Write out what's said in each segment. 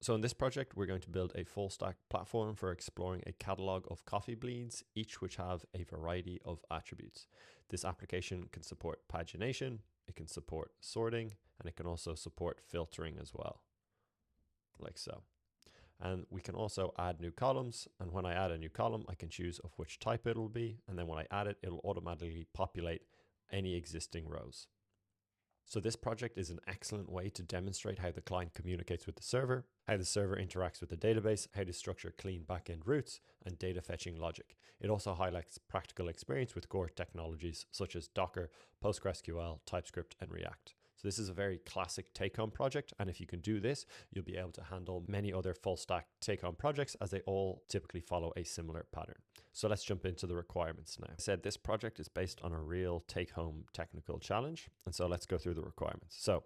So in this project, we're going to build a full stack platform for exploring a catalog of coffee beans, each which have a variety of attributes. This application can support pagination, it can support sorting, and it can also support filtering as well, like so. And we can also add new columns. And when I add a new column, I can choose of which type it will be. And then when I add it, it'll automatically populate any existing rows. So this project is an excellent way to demonstrate how the client communicates with the server, how the server interacts with the database, how to structure clean backend routes, and data fetching logic. It also highlights practical experience with core technologies such as Docker, PostgreSQL, TypeScript, and React. So this is a very classic take-home project, and if you can do this, you'll be able to handle many other full-stack take-home projects, as they all typically follow a similar pattern. So let's jump into the requirements now. I said this project is based on a real take-home technical challenge, and so let's go through the requirements. So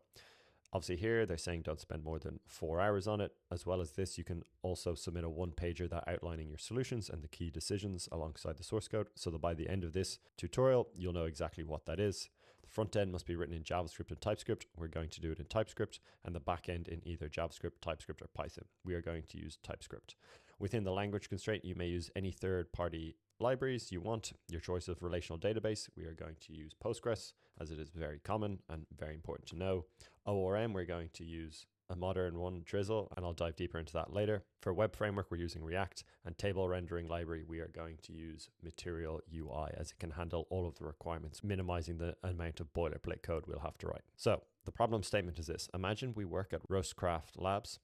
obviously here they're saying don't spend more than 4 hours on it. As well as this, you can also submit a one-pager that outlining your solutions and the key decisions alongside the source code, so that by the end of this tutorial, you'll know exactly what that is. The front end must be written in JavaScript and TypeScript. We're going to do it in TypeScript, and the back end in either JavaScript, TypeScript, or Python. We are going to use TypeScript. Within the language constraint, you may use any third-party libraries you want, your choice of relational database. We are going to use Postgres, as it is very common and very important to know. ORM, we're going to use a modern one, Drizzle, and I'll dive deeper into that later. For web framework, we're using React, and table rendering library, we are going to use Material UI, as it can handle all of the requirements, minimizing the amount of boilerplate code we'll have to write. So the problem statement is this: imagine we work at Roastcraft Labs,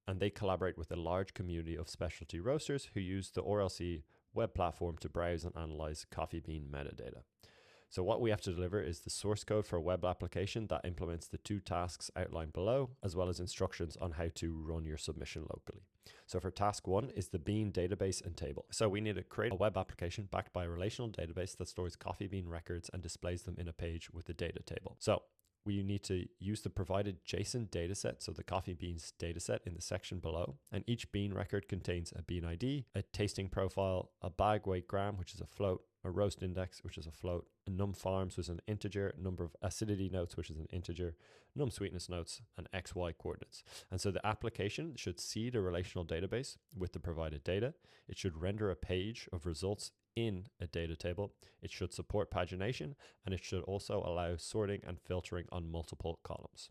and they collaborate with a large community of specialty roasters who use the RLC web platform to browse and analyze coffee bean metadata. So what we have to deliver is the source code for a web application that implements the 2 tasks outlined below, as well as instructions on how to run your submission locally. So for task 1 is the bean database and table. So we need to create a web application backed by a relational database that stores coffee bean records and displays them in a page with the data table. So we need to use the provided JSON dataset, so the coffee beans dataset in the section below, and each bean record contains a bean ID, a tasting profile, a bag weight gram, which is a float, a roast index, which is a float, a num farms, which is an integer, number of acidity notes, which is an integer, num sweetness notes, and XY coordinates. And so the application should seed a relational database with the provided data. It should render a page of results in a data table. It should support pagination, and it should also allow sorting and filtering on multiple columns.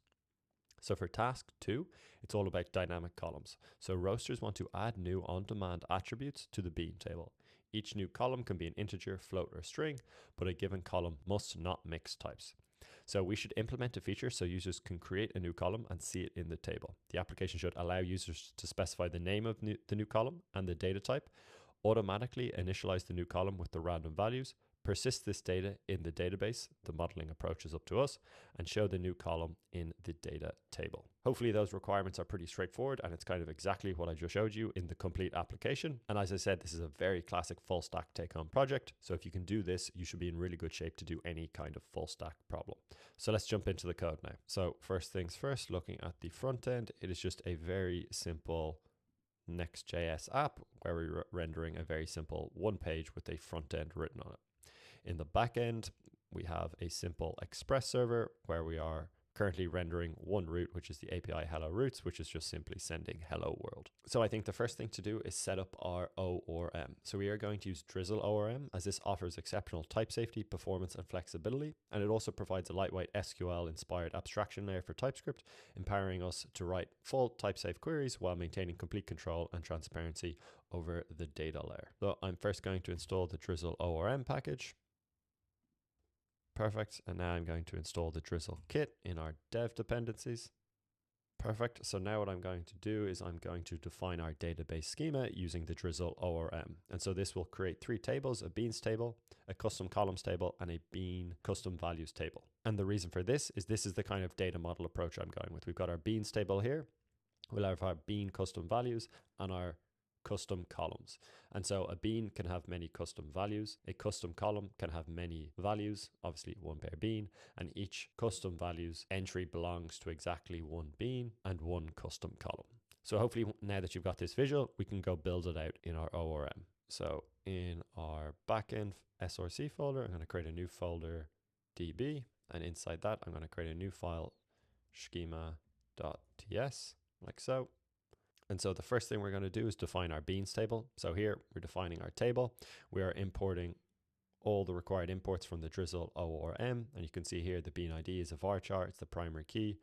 So for task 2, it's all about dynamic columns. So roasters want to add new on-demand attributes to the bean table. Each new column can be an integer, float, or string, but a given column must not mix types. So we should implement a feature so users can create a new column and see it in the table. The application should allow users to specify the name of the new column and the data type, automatically initialize the new column with the random values, persist this data in the database, the modeling approach is up to us, and show the new column in the data table. Hopefully those requirements are pretty straightforward, and it's kind of exactly what I just showed you in the complete application. And as I said, this is a very classic full stack take-home project. So if you can do this, you should be in really good shape to do any kind of full stack problem. So let's jump into the code now. So first things first, looking at the front end, it is just a very simple Next.js app where we're rendering a very simple one page with a front end written on it. In the back end, we have a simple Express server where we are currently rendering one route, which is the API hello routes, which is just simply sending hello world. So I think the first thing to do is set up our ORM. So we are going to use Drizzle ORM, as this offers exceptional type safety, performance, and flexibility. And it also provides a lightweight SQL inspired abstraction layer for TypeScript, empowering us to write full type safe queries while maintaining complete control and transparency over the data layer. So I'm first going to install the Drizzle ORM package. Perfect. And now I'm going to install the Drizzle kit in our dev dependencies. Perfect. So now what I'm going to do is I'm going to define our database schema using the Drizzle ORM. And so this will create 3 tables: a beans table, a custom columns table, and a bean custom values table. And the reason for this is the kind of data model approach I'm going with. We've got our beans table here. We'll have our bean custom values and our custom columns. And so a bean can have many custom values. A custom column can have many values, obviously one per bean, and each custom values entry belongs to exactly one bean and one custom column. So hopefully now that you've got this visual, we can go build it out in our ORM. So in our backend SRC folder, I'm going to create a new folder db, and inside that I'm going to create a new file schema.ts, like so. And so the first thing we're going to do is define our beans table. So here we're defining our table. We are importing all the required imports from the Drizzle ORM. And you can see here the bean ID is a varchar, it's the primary key.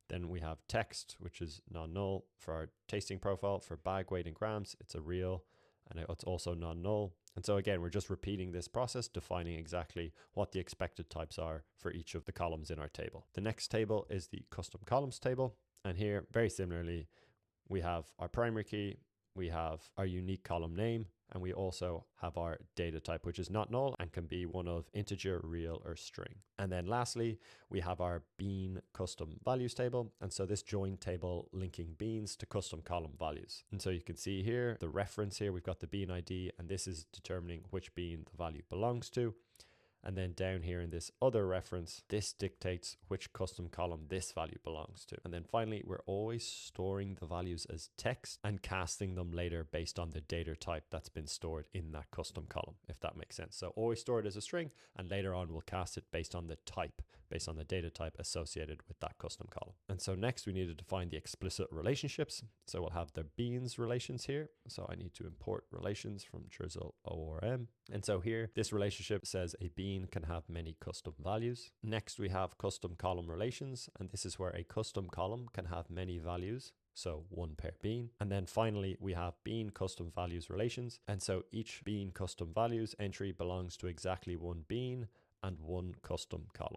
Then we have text, which is non-null for our tasting profile. For bag weight in grams, it's a real, and it's also non-null. And so again, we're just repeating this process, defining exactly what the expected types are for each of the columns in our table. The next table is the custom columns table. And here, very similarly, we have our primary key, we have our unique column name, and we also have our data type, which is not null and can be one of integer, real, or string. And then lastly, we have our bean custom values table. And so this join table linking beans to custom column values. And so you can see here, the reference here, we've got the bean ID, and this is determining which bean the value belongs to. And then down here in this other reference, this dictates which custom column this value belongs to. And then finally, we're always storing the values as text and casting them later based on the data type that's been stored in that custom column, if that makes sense. So always store it as a string, and later on we'll cast it based on the type, based on the data type associated with that custom column. And so next we need to define the explicit relationships. So we'll have the beans relations here. So I need to import relations from Drizzle ORM. And so here, this relationship says a bean can have many custom values. Next, we have custom column relations, and this is where a custom column can have many values, so one per bean. And then finally, we have bean custom values relations, and so each bean custom values entry belongs to exactly one bean and one custom column.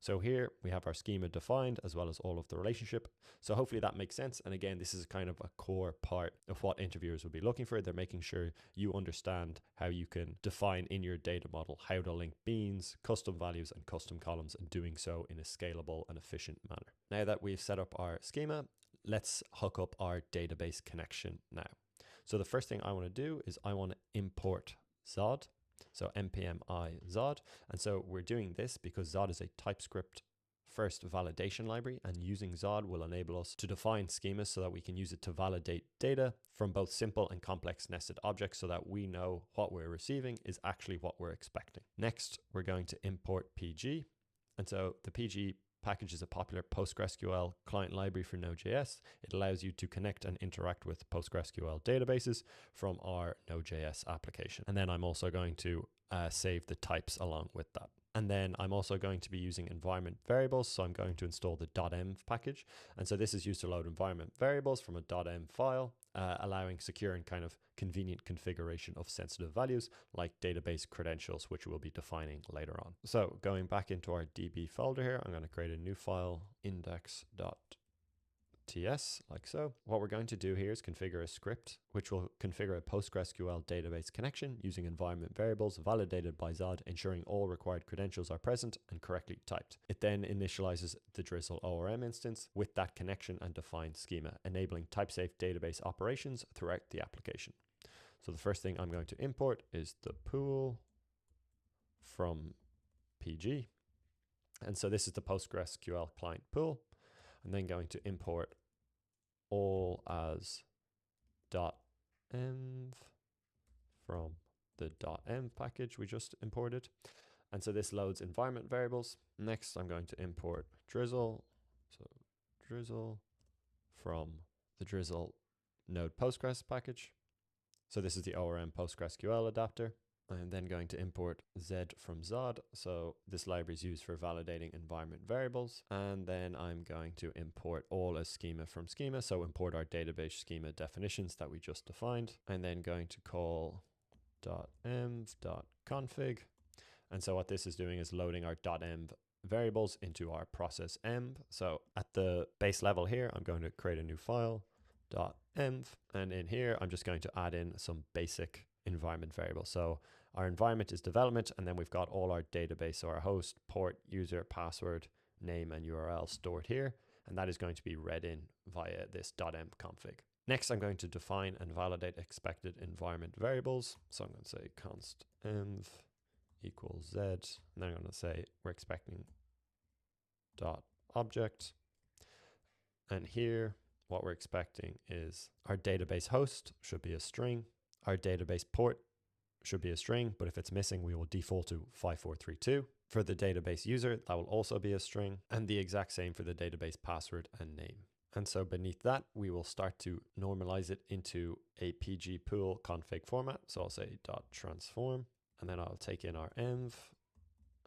So here we have our schema defined as well as all of the relationship. So hopefully that makes sense. And again, this is kind of a core part of what interviewers will be looking for. They're making sure you understand how you can define in your data model how to link beans, custom values, and custom columns, and doing so in a scalable and efficient manner. Now that we've set up our schema, let's hook up our database connection now. So the first thing I want to do is I want to import Zod. So npm I Zod. And so we're doing this because Zod is a TypeScript first validation library, and using Zod will enable us to define schemas so that we can use it to validate data from both simple and complex nested objects so that we know what we're receiving is actually what we're expecting. Next, we're going to import PG. And so the PG package is a popular PostgreSQL client library for Node.js. It allows you to connect and interact with PostgreSQL databases from our Node.js application. And then I'm also going to save the types along with that. And then I'm also going to be using environment variables. So I'm going to install the .env package. And so this is used to load environment variables from a .env file, allowing secure and kind of convenient configuration of sensitive values like database credentials, which we'll be defining later on. So going back into our DB folder here, I'm going to create a new file, index.ts, like so. What we're going to do here is configure a script, which will configure a PostgreSQL database connection using environment variables validated by Zod, ensuring all required credentials are present and correctly typed. It then initializes the Drizzle ORM instance with that connection and defined schema, enabling type-safe database operations throughout the application. So the first thing I'm going to import is the pool from PG. And so this is the PostgreSQL client pool. I'm then going to import all as .env from the .env package we just imported. And so this loads environment variables. Next, I'm going to import Drizzle. So Drizzle from the Drizzle node Postgres package. So this is the ORM PostgreSQL adapter. I'm then going to import Z from Zod. So this library is used for validating environment variables. And then I'm going to import all as schema from schema. So import our database schema definitions that we just defined. And then going to call .env.config. And so what this is doing is loading our .env variables into our process env. So at the base level here, I'm going to create a new file, .env. And in here, I'm just going to add in some basic environment variables. So our environment is development, and then we've got all our database, so our host, port, user, password, name, and URL stored here. And that is going to be read in via this .env config. Next, I'm going to define and validate expected environment variables. So I'm going to say const env equals Z. And then I'm going to say we're expecting .object. And here, what we're expecting is our database host should be a string. Our database port should be a string, but if it's missing, we will default to 5432. For the database user, that will also be a string, and the exact same for the database password and name. And so beneath that, we will start to normalize it into a PG pool config format. So I'll say .transform, and then I'll take in our env,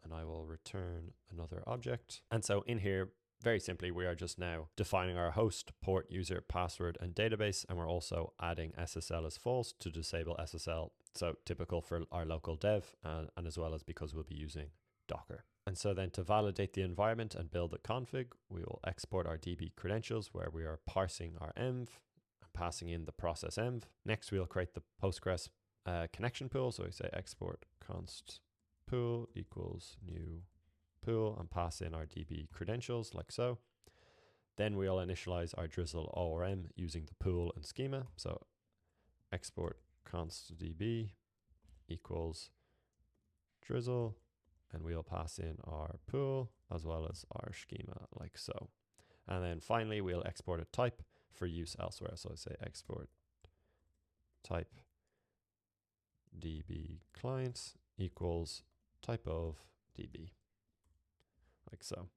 and I will return another object. And so in here, very simply, we are just now defining our host, port, user, password, and database. And we're also adding SSL as false to disable SSL. So typical for our local dev, and as well as because we'll be using Docker. And so then to validate the environment and build the config, we will export our DB credentials where we are parsing our env and passing in the process env. Next, we'll create the Postgres connection pool. So we say export const pool equals new pool and pass in our DB credentials like so. Then we'll initialize our Drizzle ORM using the pool and schema. So export const DB equals Drizzle, and we'll pass in our pool as well as our schema like so. And then finally, we'll export a type for use elsewhere. So I say export type DB client equals type of DB like so.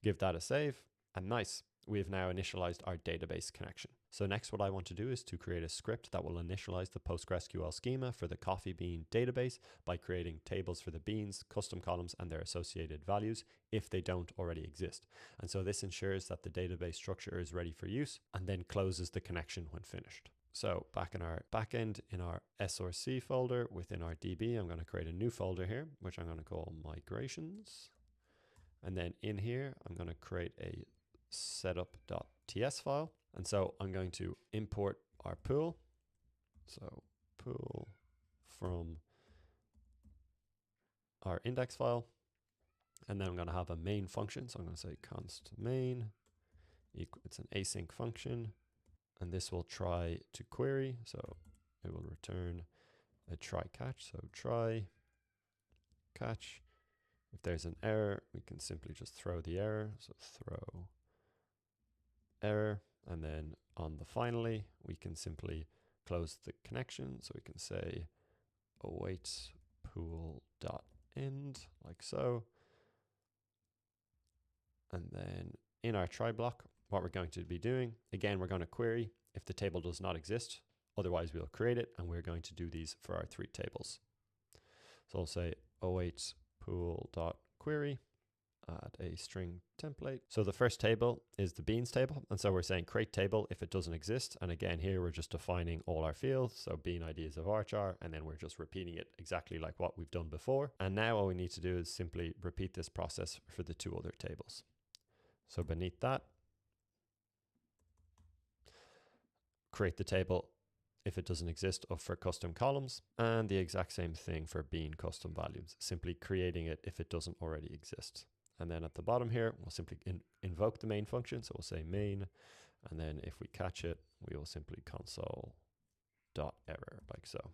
Give that a save, and nice. We have now initialized our database connection. So next, what I want to do is to create a script that will initialize the PostgreSQL schema for the coffee bean database by creating tables for the beans, custom columns, and their associated values if they don't already exist. And so this ensures that the database structure is ready for use and then closes the connection when finished. So back in our backend, in our src folder within our DB, I'm going to create a new folder here, which I'm going to call migrations. And then in here, I'm going to create a setup.ts file. And so I'm going to import our pool. So pool from our index file. And then I'm going to have a main function. So I'm going to say const main. It's an async function. And this will try to query. So it will return a try catch. So try catch. If there's an error, we can simply just throw the error. So throw error. And then on the finally, we can simply close the connection. So we can say await pool.end like so. And then in our try block, what we're going to be doing, again, we're going to query if the table does not exist. Otherwise, we'll create it. And we're going to do these for our 3 tables. So I'll say await pool.query, add a string template. So the first table is the beans table. And so we're saying create table if it doesn't exist. And again, here we're just defining all our fields. So bean ID is of varchar, and then we're just repeating it exactly like what we've done before. And now all we need to do is simply repeat this process for the 2 other tables. So beneath that, create the table if it doesn't exist for custom columns, and the exact same thing for bean custom values, simply creating it if it doesn't already exist. And then at the bottom here, we'll simply invoke the main function. So we'll say main, and then if we catch it, we will simply console.error like so.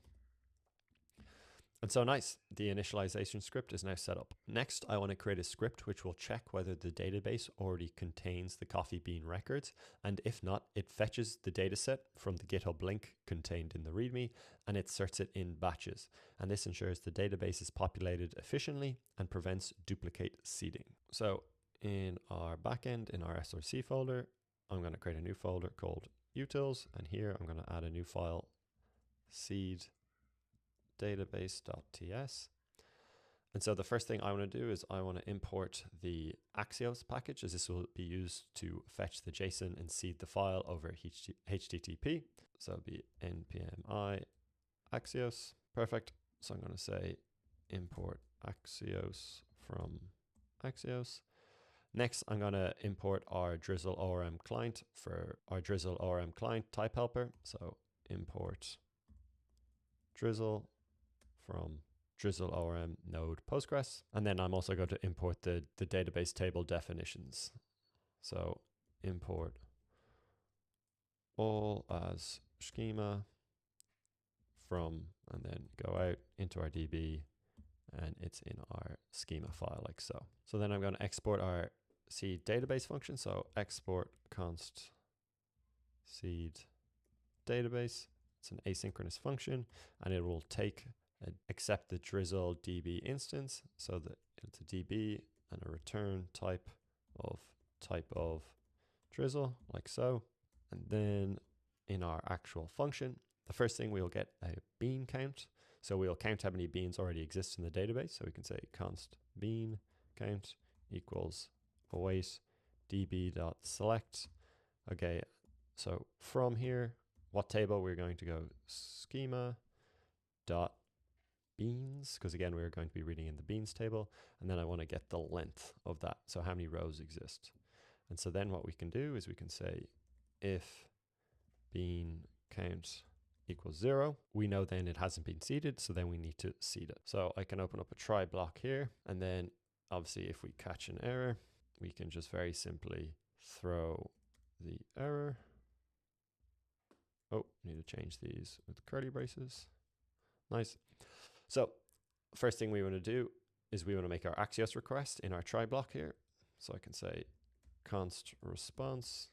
And so nice, the initialization script is now set up. Next, I want to create a script which will check whether the database already contains the coffee bean records. And if not, it fetches the dataset from the GitHub link contained in the README, and it inserts it in batches. And this ensures the database is populated efficiently and prevents duplicate seeding. So in our backend, in our src folder, I'm going to create a new folder called utils. And here I'm going to add a new file, seed database.ts. And so the first thing I want to do is I want to import the Axios package, as this will be used to fetch the JSON and seed the file over HTTP. So it'll be npm Axios. Perfect. So I'm going to say import Axios from Axios. Next, I'm going to import our Drizzle ORM client for our Drizzle ORM client type helper. So import Drizzle from Drizzle ORM node Postgres. And then I'm also going to import the database table definitions. So import all as schema from, and then go out into our DB, and it's in our schema file like so. So then I'm going to export our seed database function. So export const seed database. It's an asynchronous function, and it will accept the Drizzle DB instance. So that it's a DB and a return type of drizzle, like so. And then in our actual function, the first thing we'll get a bean count. So we'll count how many beans already exist in the database. So we can say const bean count equals await db.select. Okay, so from here, what table we're going to go schema dot beans, because again, we're going to be reading in the beans table. And then I want to get the length of that. So how many rows exist. And so then what we can do is we can say if bean count equals 0, we know then it hasn't been seeded, so then we need to seed it. So I can open up a try block here, and then obviously if we catch an error, we can just very simply throw the error. Oh, need to change these with curly braces. Nice. So first thing we want to do is we want to make our Axios request in our try block here. So I can say const response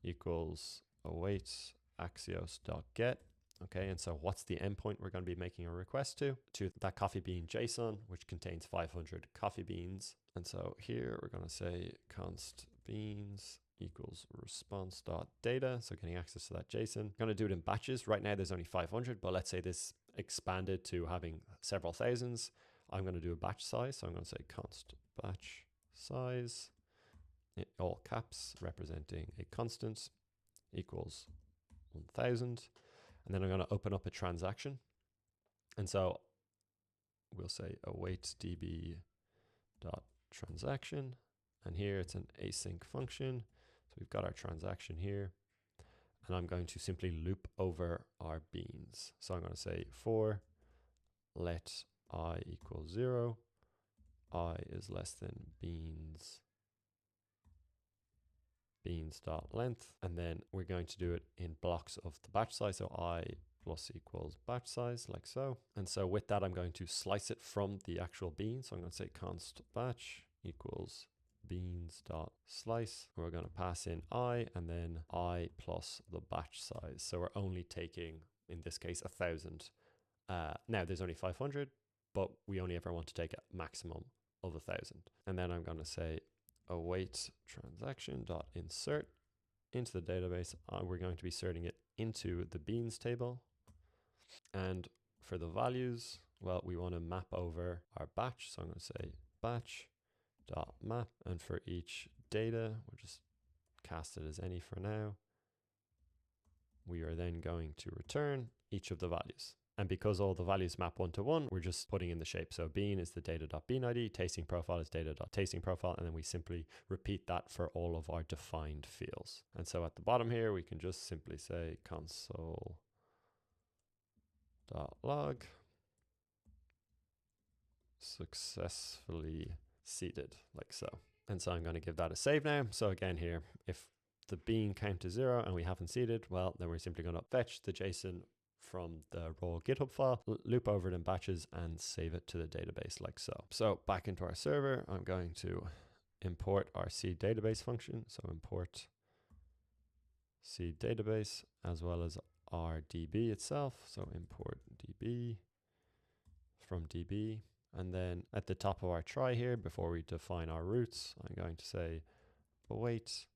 equals await axios.get. Okay, and so what's the endpoint we're going to be making a request to? To that coffee bean JSON, which contains 500 coffee beans. And so here we're going to say const beans equals response.data. So getting access to that JSON. I'm going to do it in batches. Right now there's only 500, but let's say this expanded to having several thousands. I'm going to do a batch size. So I'm going to say const batch size, in all caps, representing a constant, equals 1000. And then I'm going to open up a transaction. And so we'll say await db.transaction. And here it's an async function. So we've got our transaction here. And I'm going to simply loop over our beans. So I'm going to say for let I equal 0. I is less than beans.length, and then we're going to do it in blocks of the batch size. So I plus equals batch size, like so. And so with that, I'm going to slice it from the actual bean. So I'm going to say const batch equals beans.slice. We're going to pass in I and then I plus the batch size. So we're only taking, in this case, 1,000. Now there's only 500, but we only ever want to take a maximum of 1,000. And then I'm going to say await transaction.insert into the database. We're going to be inserting it into the beans table. And for the values, well, we want to map over our batch. So I'm going to say batch.map. And for each data, we'll just cast it as any for now. We are then going to return each of the values. And because all the values map 1 to 1, we're just putting in the shape. So bean is the data.beanID, tasting profile is data.tasting profile, and then we simply repeat that for all of our defined fields. And so at the bottom here, we can just simply say console.log successfully seeded, like so. And so I'm going to give that a save now. So again here, if the bean count is 0 and we haven't seeded, well, then we're simply going to fetch the JSON from the raw GitHub file, loop over it in batches, and save it to the database like so. So back into our server, I'm going to import our seed database function. So import seed database as well as our DB itself. So import DB from DB. And then at the top of our try here, before we define our roots, I'm going to say await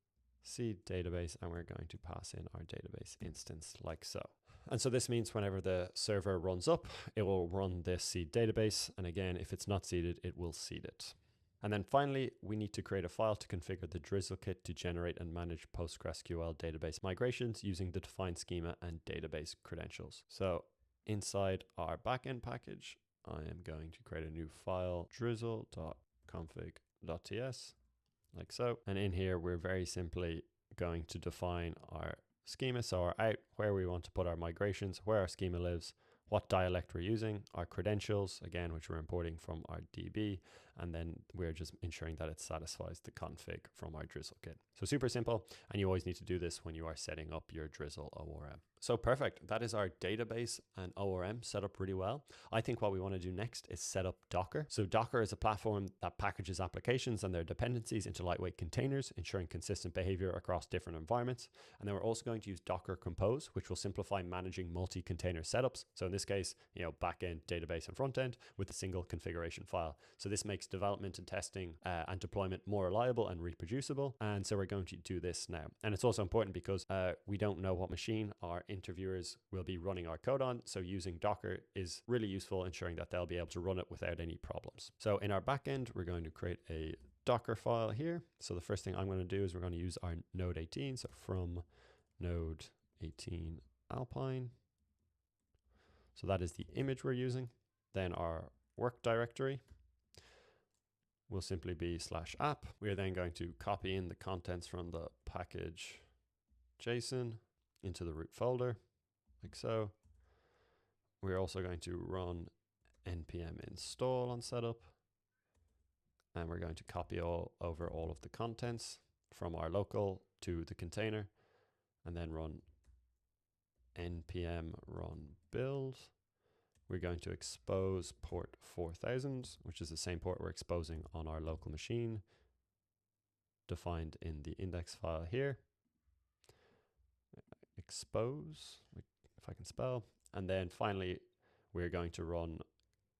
seed database, and we're going to pass in our database instance like so. And so this means whenever the server runs up, it will run this seed database. And again, if it's not seeded, it will seed it. And then finally, we need to create a file to configure the Drizzle kit to generate and manage PostgreSQL database migrations using the defined schema and database credentials. So inside our backend package, I am going to create a new file, drizzle.config.ts, like so. And in here, we're very simply going to define our schema, so our out, where we want to put our migrations, where our schema lives, what dialect we're using, our credentials, again, which we're importing from our DB, and then we're just ensuring that it satisfies the config from our Drizzle kit. So super simple, and you always need to do this when you are setting up your Drizzle ORM. So perfect, that is our database and ORM set up really well. I think what we want to do next is set up Docker. So Docker is a platform that packages applications and their dependencies into lightweight containers, ensuring consistent behavior across different environments. And then we're also going to use Docker Compose, which will simplify managing multi-container setups. So in this case, backend, database, and front end with a single configuration file. So this makes makes development and testing and deployment more reliable and reproducible. And so we're going to do this now. And it's also important because we don't know what machine our interviewers will be running our code on. So using Docker is really useful, ensuring that they'll be able to run it without any problems. So in our backend, we're going to create a Docker file here. So the first thing I'm going to do is we're going to use our node 18. So from node 18 Alpine. So that is the image we're using. Then our work directory will simply be /app. We're then going to copy in the contents from the package JSON into the root folder, like so. We're also going to run npm install on setup. And we're going to copy over all of the contents from our local to the container, and then run npm run build. We're going to expose port 4000, which is the same port we're exposing on our local machine, defined in the index file here. Expose, if I can spell. And then finally, we're going to run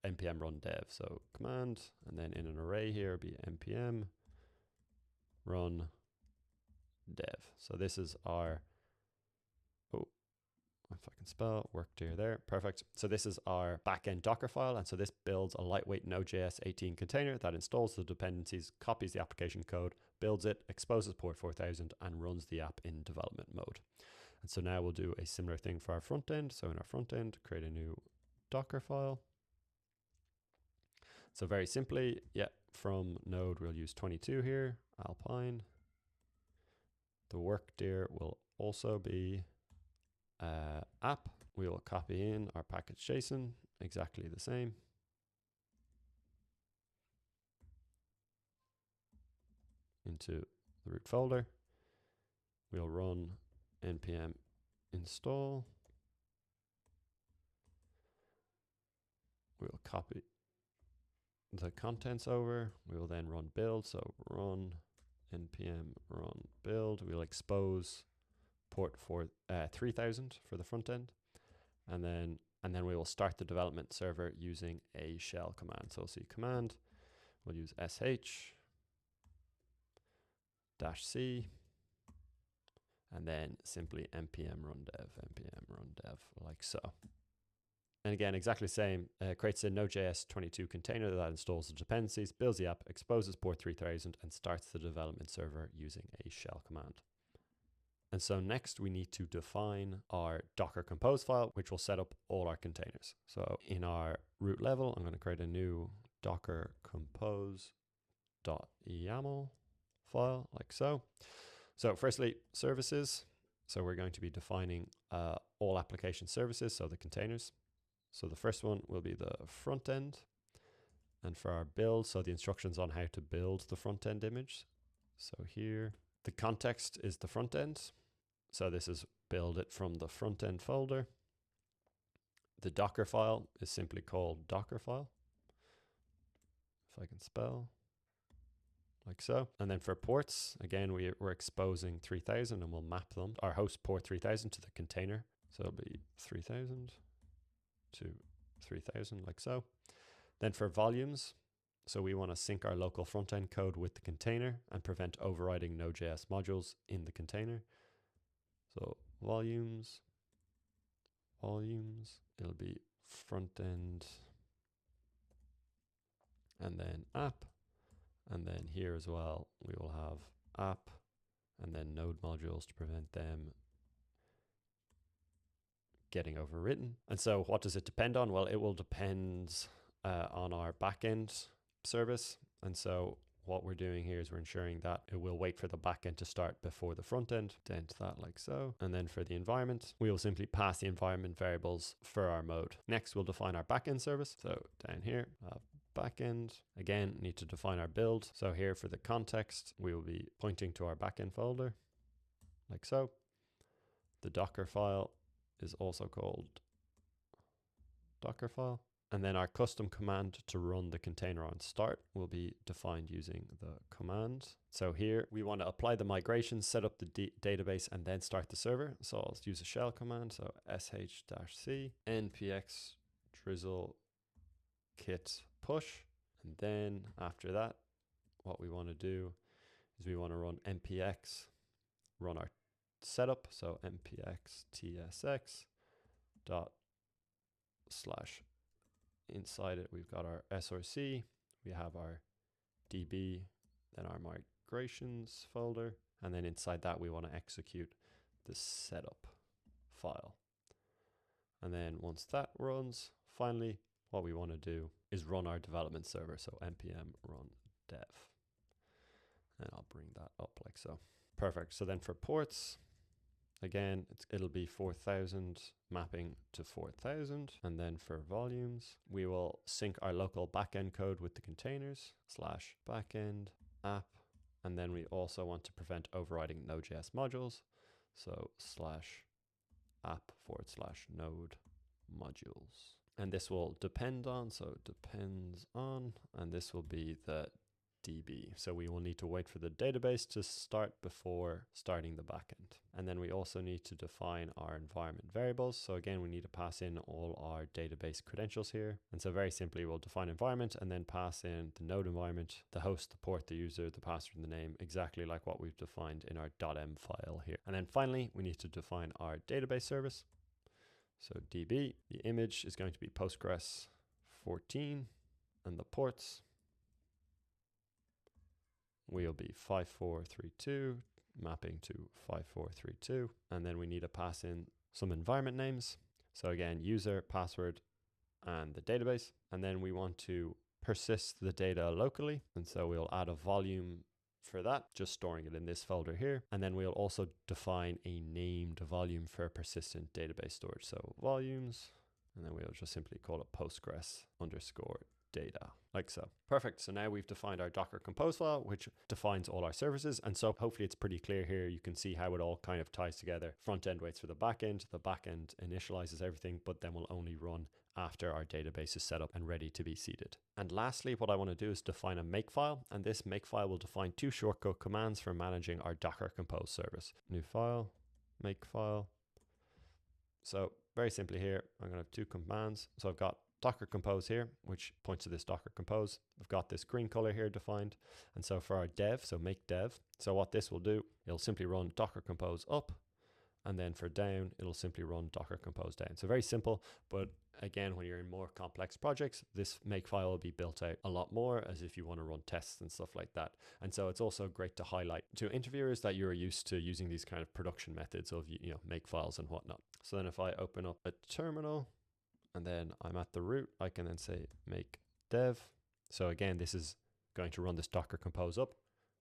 npm run dev. So command, and then in an array here be npm run dev. So this is our, if I can spell, worked here there, perfect. So this is our backend Docker file. And so this builds a lightweight Node.js 18 container that installs the dependencies, copies the application code, builds it, exposes port 4000, and runs the app in development mode. And so now we'll do a similar thing for our front end. So in our front end, create a new Docker file. So very simply, from node, we'll use 22 here, Alpine. The work dir will also be app. We will copy in our package JSON, exactly the same. Into the root folder. We'll run npm install. We'll copy the contents over. We will then run build. So run npm run build. We'll expose port for 3000 for the front end, and then we will start the development server using a shell command. So we'll see command. We'll use sh-c, and then simply npm run dev, like so. And again, exactly the same, creates a Node.js 22 container that installs the dependencies, builds the app, exposes port 3000, and starts the development server using a shell command. And so next we need to define our Docker compose file, which will set up all our containers. So in our root level, I'm going to create a new Docker compose.yaml file, like so. So firstly, services. So we're going to be defining all application services, so the containers. So the first one will be the front end. And for our build, so the instructions on how to build the front end image. So here, the context is the front end. So this is build it from the front end folder. The Docker file is simply called Docker file, if I can spell, like so. And then for ports, again, we're exposing 3000 and we'll map them, our host port 3000 to the container. So it'll be 3000 to 3000, like so. Then for volumes, so we want to sync our local front end code with the container and prevent overriding Node.js modules in the container. So volumes, it'll be front end, and then app, and then here as well, we will have app, and then node modules to prevent them getting overwritten. And so what does it depend on? Well, it will depend on our backend service. And so what we're doing here is we're ensuring that it will wait for the backend to start before the front end. Dent that like so. And then for the environment, we will simply pass the environment variables for our mode. Next, we'll define our backend service. So down here, backend. Again, need to define our build. So here for the context, we will be pointing to our backend folder, like so. The Docker file is also called Docker file. And then our custom command to run the container on start will be defined using the command. So here we want to apply the migration, set up the database, and then start the server. So I'll use a shell command. So sh-c npx drizzle kit push. And then after that, what we want to do is we want to run npx, run our setup. So npx tsx dot slash, inside it we've got our src, we have our db, then our migrations folder, and then inside that we want to execute the setup file. And then once that runs, finally what we want to do is run our development server. So npm run dev, and I'll bring that up like so. Perfect. So then for ports, again, it'll be 4000 mapping to 4000. And then for volumes, we will sync our local backend code with the containers / backend app. And then we also want to prevent overriding Node.js modules. So /app / node modules. And this will depend on, so depends on, and this will be the DB. So we will need to wait for the database to start before starting the backend. And then we also need to define our environment variables. So again, we need to pass in all our database credentials here. And so very simply, we'll define environment and then pass in the node environment, the host, the port, the user, the password, and the name, exactly like what we've defined in our .m file here. And then finally, we need to define our database service. So DB, the image is going to be Postgres 14, and the ports will be 5432, mapping to 5432. And then we need to pass in some environment names. So again, user, password, and the database. And then we want to persist the data locally. And so we'll add a volume for that, just storing it in this folder here. And then we'll also define a named volume for persistent database storage. So volumes, and then we'll just simply call it Postgres _ data, like so. Perfect. So now we've defined our Docker Compose file, which defines all our services. And so hopefully it's pretty clear here. You can see how it all kind of ties together. Front end waits for the back end. The back end initializes everything, but then will only run after our database is set up and ready to be seeded. And lastly, what I want to do is define a makefile. And this makefile will define 2 shortcut commands for managing our Docker Compose service. New file, makefile. So very simply here, I'm going to have 2 commands. So I've got Docker Compose here, which points to this Docker Compose. I've got this green color here defined. And so for our dev, so make dev. So what this will do, it'll simply run Docker Compose up. And then for down, it'll simply run Docker Compose down. So very simple, but again, when you're in more complex projects, this makefile will be built out a lot more as if you want to run tests and stuff like that. And so it's also great to highlight to interviewers that you're used to using these kind of production methods of, makefiles and whatnot. So then if I open up a terminal, and then I'm at the root, I can then say make dev. So again, this is going to run this Docker Compose up,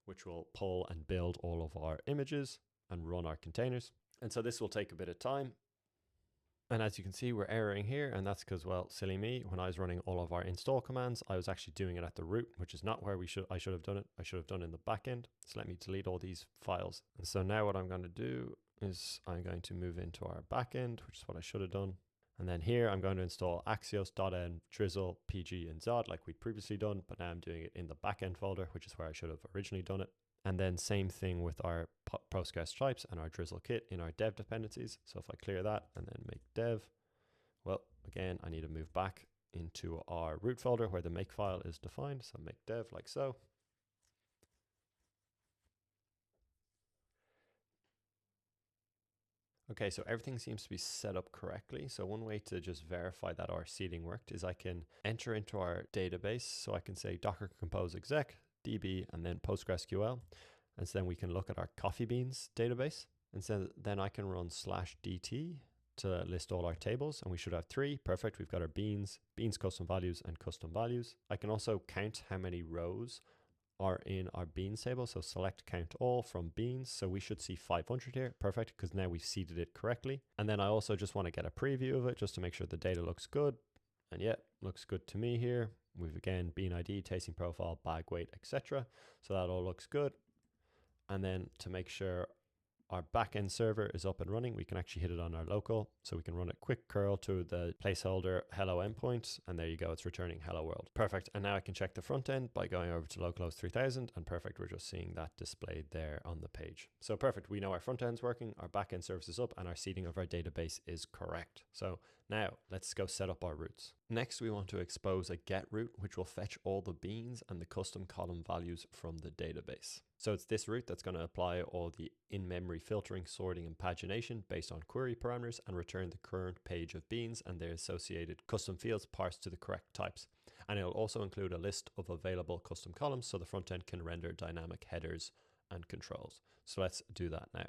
which will pull and build all of our images and run our containers. And so this will take a bit of time. And as you can see, we're erroring here. And that's because, well, silly me, when I was running all of our install commands, I was actually doing it at the root, which is not where I should have done it. I should have done it in the backend. So let me delete all these files. And so now what I'm going to do is I'm going to move into our backend, which is what I should have done. And then here I'm going to install Axios.env, Drizzle, PG, and Zod like we'd previously done, but now I'm doing it in the backend folder, which is where I should have originally done it. And then same thing with our Postgres types and our Drizzle kit in our dev dependencies. So if I clear that and then make dev, well, again, I need to move back into our root folder where the makefile is defined. So make dev like so. Okay, so everything seems to be set up correctly. So one way to just verify that our seeding worked is I can enter into our database. So I can say Docker Compose exec, DB, and then PostgreSQL. And so then we can look at our coffee beans database. And so then I can run /DT to list all our tables. And we should have 3. Perfect. We've got our beans custom values, and custom values. I can also count how many rows are in our beans table. So select count all from beans. So we should see 500 here. Perfect, because now we've seeded it correctly. And then I also just want to get a preview of it just to make sure the data looks good. And yeah, looks good to me here. We've again bean ID, tasting profile, bag weight, etc. So that all looks good. And then to make sure our backend server is up and running, we can actually hit it on our local. So we can run a quick curl to the placeholder hello endpoint. And there you go, it's returning hello world. Perfect. And now I can check the front end by going over to localhost 3000. And perfect, we're just seeing that displayed there on the page. So perfect, we know our front end's working, our backend service is up, and our seeding of our database is correct. So now let's go set up our routes. Next, we want to expose a get route, which will fetch all the beans and the custom column values from the database. So it's this route that's going to apply all the in-memory filtering, sorting, and pagination based on query parameters and return the current page of beans and their associated custom fields parsed to the correct types. And it'll also include a list of available custom columns so the front end can render dynamic headers and controls. So let's do that now.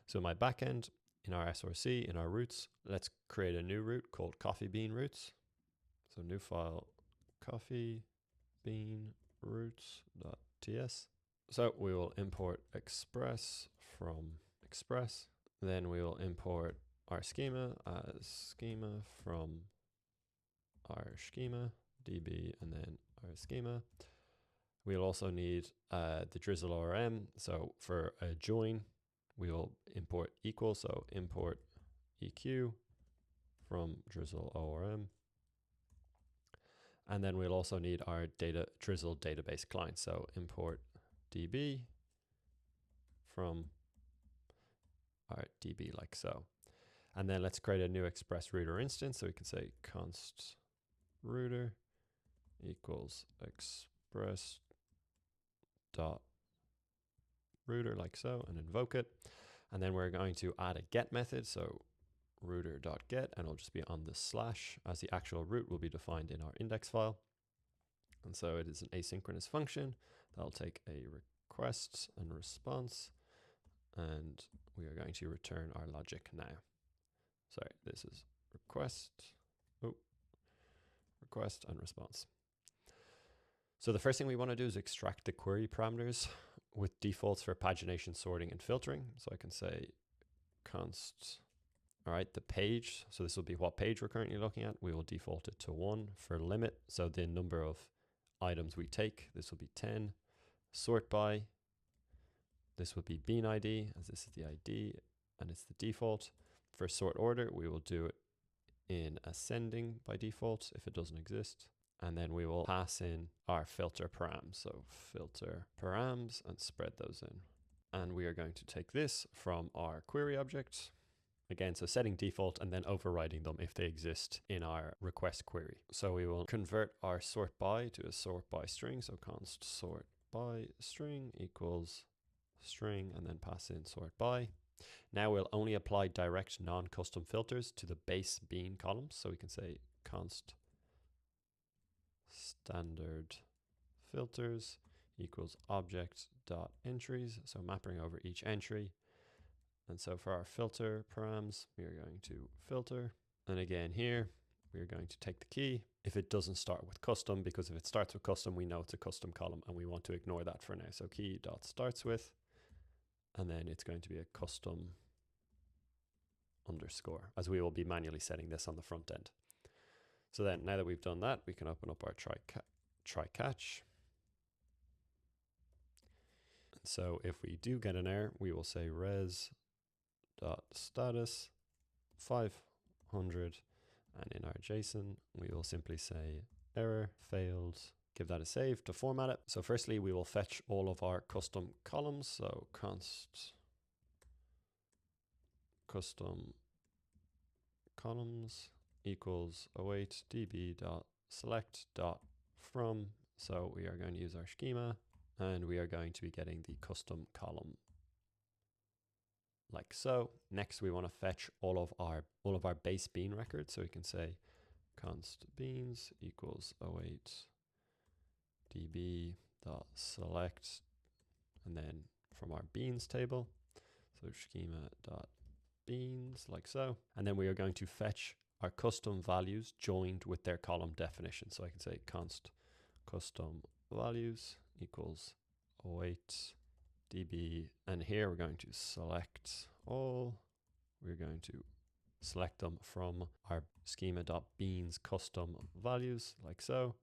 So in my backend, in our SRC, in our routes, let's create a new route called coffee bean routes. So new file, coffee bean routes.ts. So we will import express from express. Then we will import our schema as schema from our schema, db, and then our schema. We'll also need the Drizzle ORM. So for a join, we will import equal. So import eq from Drizzle ORM. And then we'll also need our Drizzle database client. So import db from our db like so. And then let's create a new express router instance. So we can say const router equals express dot router like so, and invoke it. And then we're going to add a get method. So router.get, and it'll just be on the slash, as the actual route will be defined in our index file. And so it is an asynchronous function that'll take a request and response, and we are going to return our logic now. Sorry, this is request and response. So the first thing we want to do is extract the query parameters with defaults for pagination, sorting, and filtering. So I can say const, all right, the page. So this will be what page we're currently looking at. We will default it to 1 for limit. So the number of items we take, this will be 10. Sort by, this will be bean ID, as this is the ID and it's the default. For sort order, we will do it in ascending by default if it doesn't exist. And then we will pass in our filter params. So filter params and spread those in. And we are going to take this from our query object. Again, so setting default and then overriding them if they exist in our request query. So we will convert our sort by to a sort by string. So const sort by string equals string, and then pass in sort by. Now we'll only apply direct non-custom filters to the base bean columns. So we can say const standard filters equals object dot entries. So mapping over each entry. And so for our filter params, we are going to filter. And again here, we are going to take the key if it doesn't start with custom, because if it starts with custom, we know it's a custom column and we want to ignore that for now. So key dot starts with, and then it's going to be a custom underscore, as we will be manually setting this on the front end. So then now that we've done that, we can open up our try catch. And so if we do get an error, we will say res dot status 500, and in our JSON we will simply say error failed. Give that a save to format it. So firstly, we will fetch all of our custom columns. So const custom columns equals await db dot select dot from. So we are going to use our schema, and we are going to be getting the custom column like so. Next, we want to fetch all of our base bean records. So we can say const beans equals await db dot select, and then from our beans table, so schema dot beans like so. And then we are going to fetch our custom values joined with their column definition. So I can say const custom values equals await db, and here we're going to select all. We're going to select them from our schema.beans custom values like so.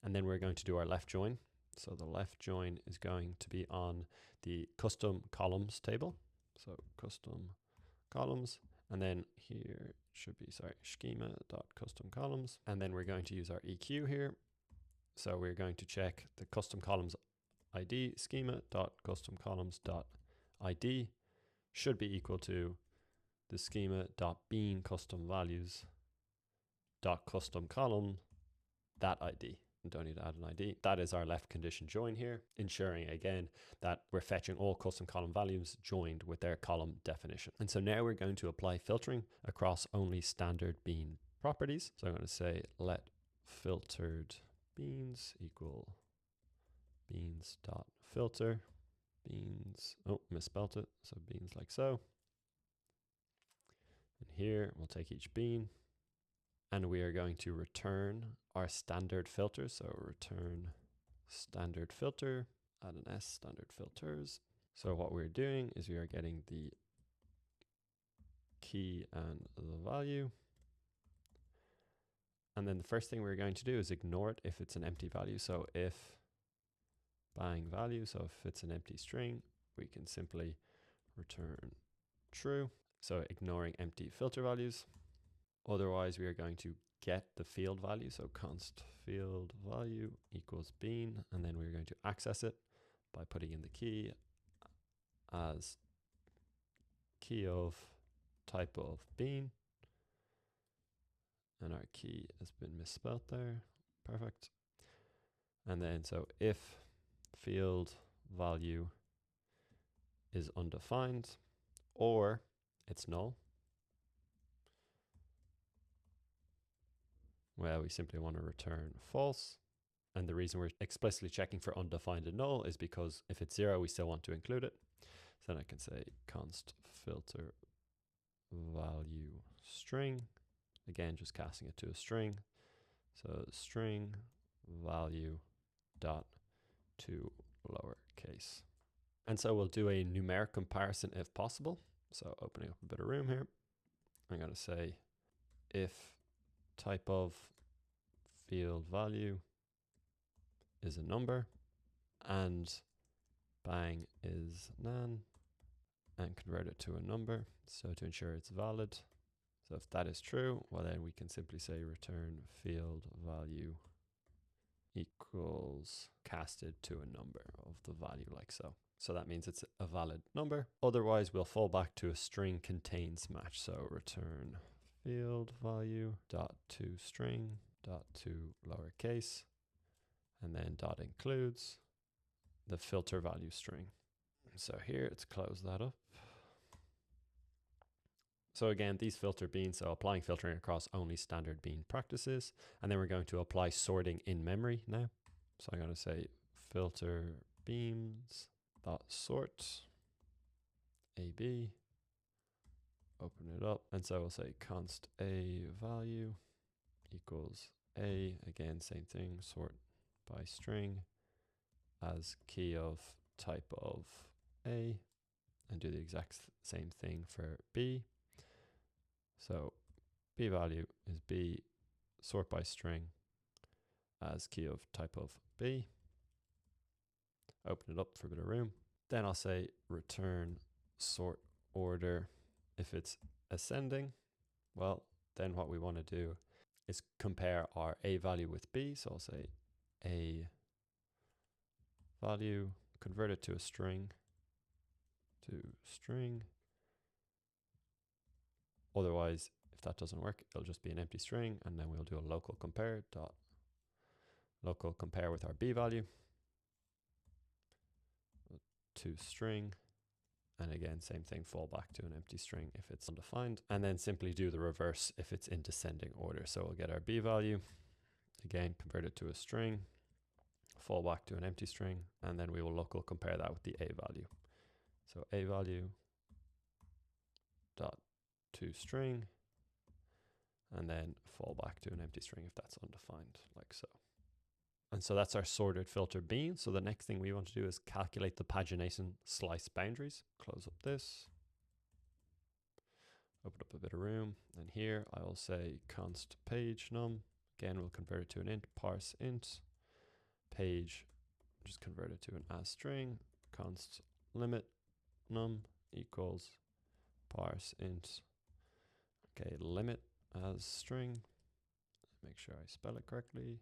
And then we're going to do our left join. So the left join is going to be on the custom columns table. So custom columns, and then here should be, schema.custom columns. And then we're going to use our EQ here. So we're going to check the custom columns ID schema.custom columns.id should be equal to the schema.bean custom values.custom column that ID. We don't need to add an ID. That is our left condition join here, ensuring again that we're fetching all custom column values joined with their column definition. And so now we're going to apply filtering across only standard bean properties. So I'm going to say let filtered beans equal beans dot filter beans. Oh, misspelled it. So beans like so. And here we'll take each bean and we are going to return our standard filter. So return standard filter, add an S, standard filters. So what we're doing is we are getting the key and the value. And then the first thing we're going to do is ignore it if it's an empty value. So if bang value, so if it's an empty string, we can simply return true. So ignoring empty filter values. Otherwise, we are going to get the field value. So const field value equals bean. And then we're going to access it by putting in the key as key of type of bean. And our key has been misspelled there. Perfect. And then so if field value is undefined or it's null, well, we simply want to return false. And the reason we're explicitly checking for undefined and null is because if it's 0, we still want to include it. So then I can say const filter value string. Again, just casting it to a string. So string value dot to lowercase. And so we'll do a numeric comparison if possible. So opening up a bit of room here, I'm going to say if type of field value is a number and bang is nan, and convert it to a number. So to ensure it's valid. So if that is true, well then we can simply say return field value equals casted to a number of the value like so. So that means it's a valid number. Otherwise, we'll fall back to a string contains match. So return field value dot to string dot to lowercase, and then dot includes the filter value string. So here, let's close that up. So again, these filter beans, so applying filtering across only standard bean practices. And then we're going to apply sorting in memory now. So I'm going to say filter beans dot sort AB, open it up. And so we'll say const a value equals a, again, same thing, sort by string as key of type of a, and do the exact same thing for B. So B value is B, sort by string as key of type of B. Open it up for a bit of room. Then I'll say return sort order if it's ascending. Well, then what we want to do is compare our A value with B. So I'll say A value, convert it to a string, Otherwise, if that doesn't work, it'll just be an empty string, and then we'll do a local compare dot local compare with our B value to string. And again, same thing, fall back to an empty string if it's undefined, and then simply do the reverse if it's in descending order. So we'll get our B value, again, convert it to a string, fall back to an empty string, and then we will local compare that with the A value. So A value dot to string, and then fall back to an empty string if that's undefined, like so. And so that's our sorted filter bean. So the next thing we want to do is calculate the pagination slice boundaries. Close up this, open up a bit of room, and here I will say const page num. Again, we'll convert it to an int, parse int, page, just convert it to an as string, const limit num equals parse int. Okay, limit as string. Make sure I spell it correctly.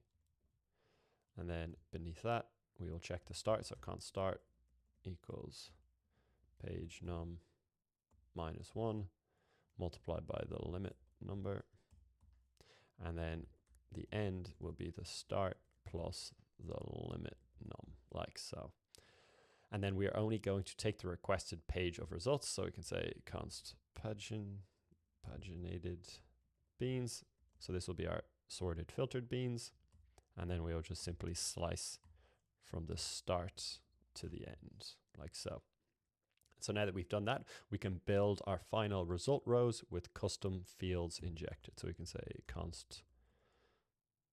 And then beneath that, we will check the start. So const start equals page num -1 multiplied by the limit number. And then the end will be the start plus the limit num, like so. And then we are only going to take the requested page of results. So we can say const paginated beans. So this will be our sorted filtered beans. And then we'll just simply slice from the start to the end, like so. So now that we've done that, we can build our final result rows with custom fields injected. So we can say const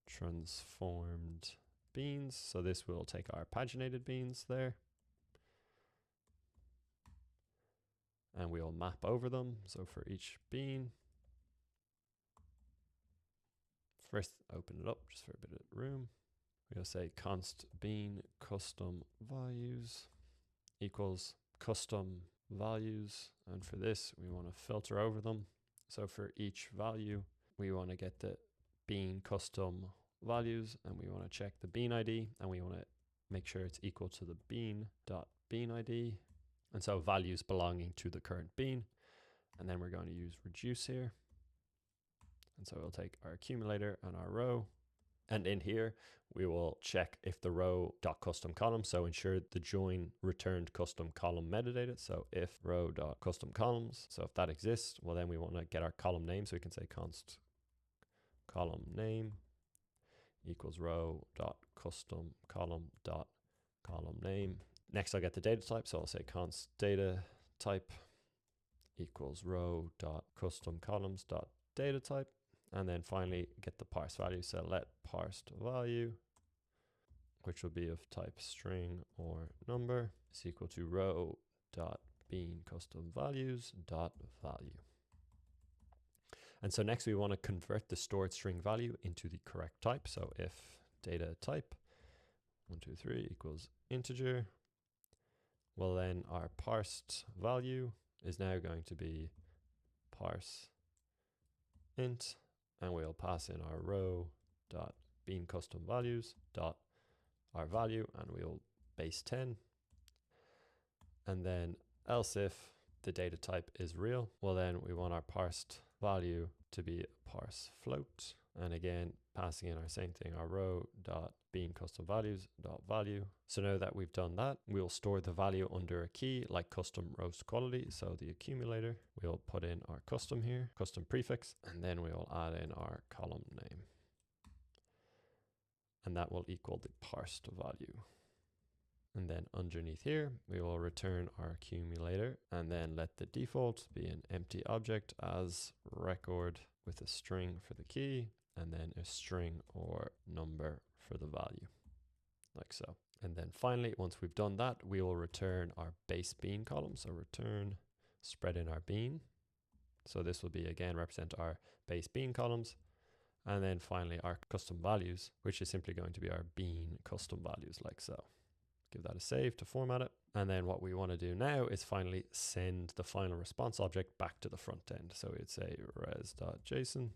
transformed beans. So this will take our paginated beans there. And we'll map over them. So for each bean, first open it up just for a bit of room. We'll say const bean custom values equals custom values. And for this, we want to filter over them. So for each value, we want to get the bean custom values, and we want to check the bean ID, and we want to make sure it's equal to the bean.bean ID. And so values belonging to the current bean. And then we're going to use reduce here. And so we'll take our accumulator and our row. And in here, we will check if the row.custom column, so ensure the join returned custom column metadata. So if row.custom columns, so if that exists, well, then we want to get our column name. So we can say const column name equals row.custom column name. Next, I'll get the data type. So I'll say const data type equals row.custom columns.data type. And then finally get the parse value. So let parsed value, which will be of type string or number, is equal to row.bean custom values.value. And so next we want to convert the stored string value into the correct type. So if data type 123 equals integer, well, then our parsed value is now going to be parse int, and we'll pass in our row.bean custom values dot our value, and we'll base 10. And then else if the data type is real, well, then we want our parsed value to be a parse float. And again, passing in our same thing, our row.bean custom values dot value. So now that we've done that, we'll store the value under a key like custom roast quality. So the accumulator, we'll put in our custom here, custom prefix, and then we'll add in our column name. And that will equal the parsed value. And then underneath here, we will return our accumulator and then let the default be an empty object as record with a string for the key and then a string or number for the value, like so. And then finally, once we've done that, we will return our base bean column. So return spread in our bean. So this will be, again, represent our base bean columns. And then finally, our custom values, which is simply going to be our bean custom values, like so. Give that a save to format it. And then what we want to do now is finally send the final response object back to the front end. So we'd say res.json.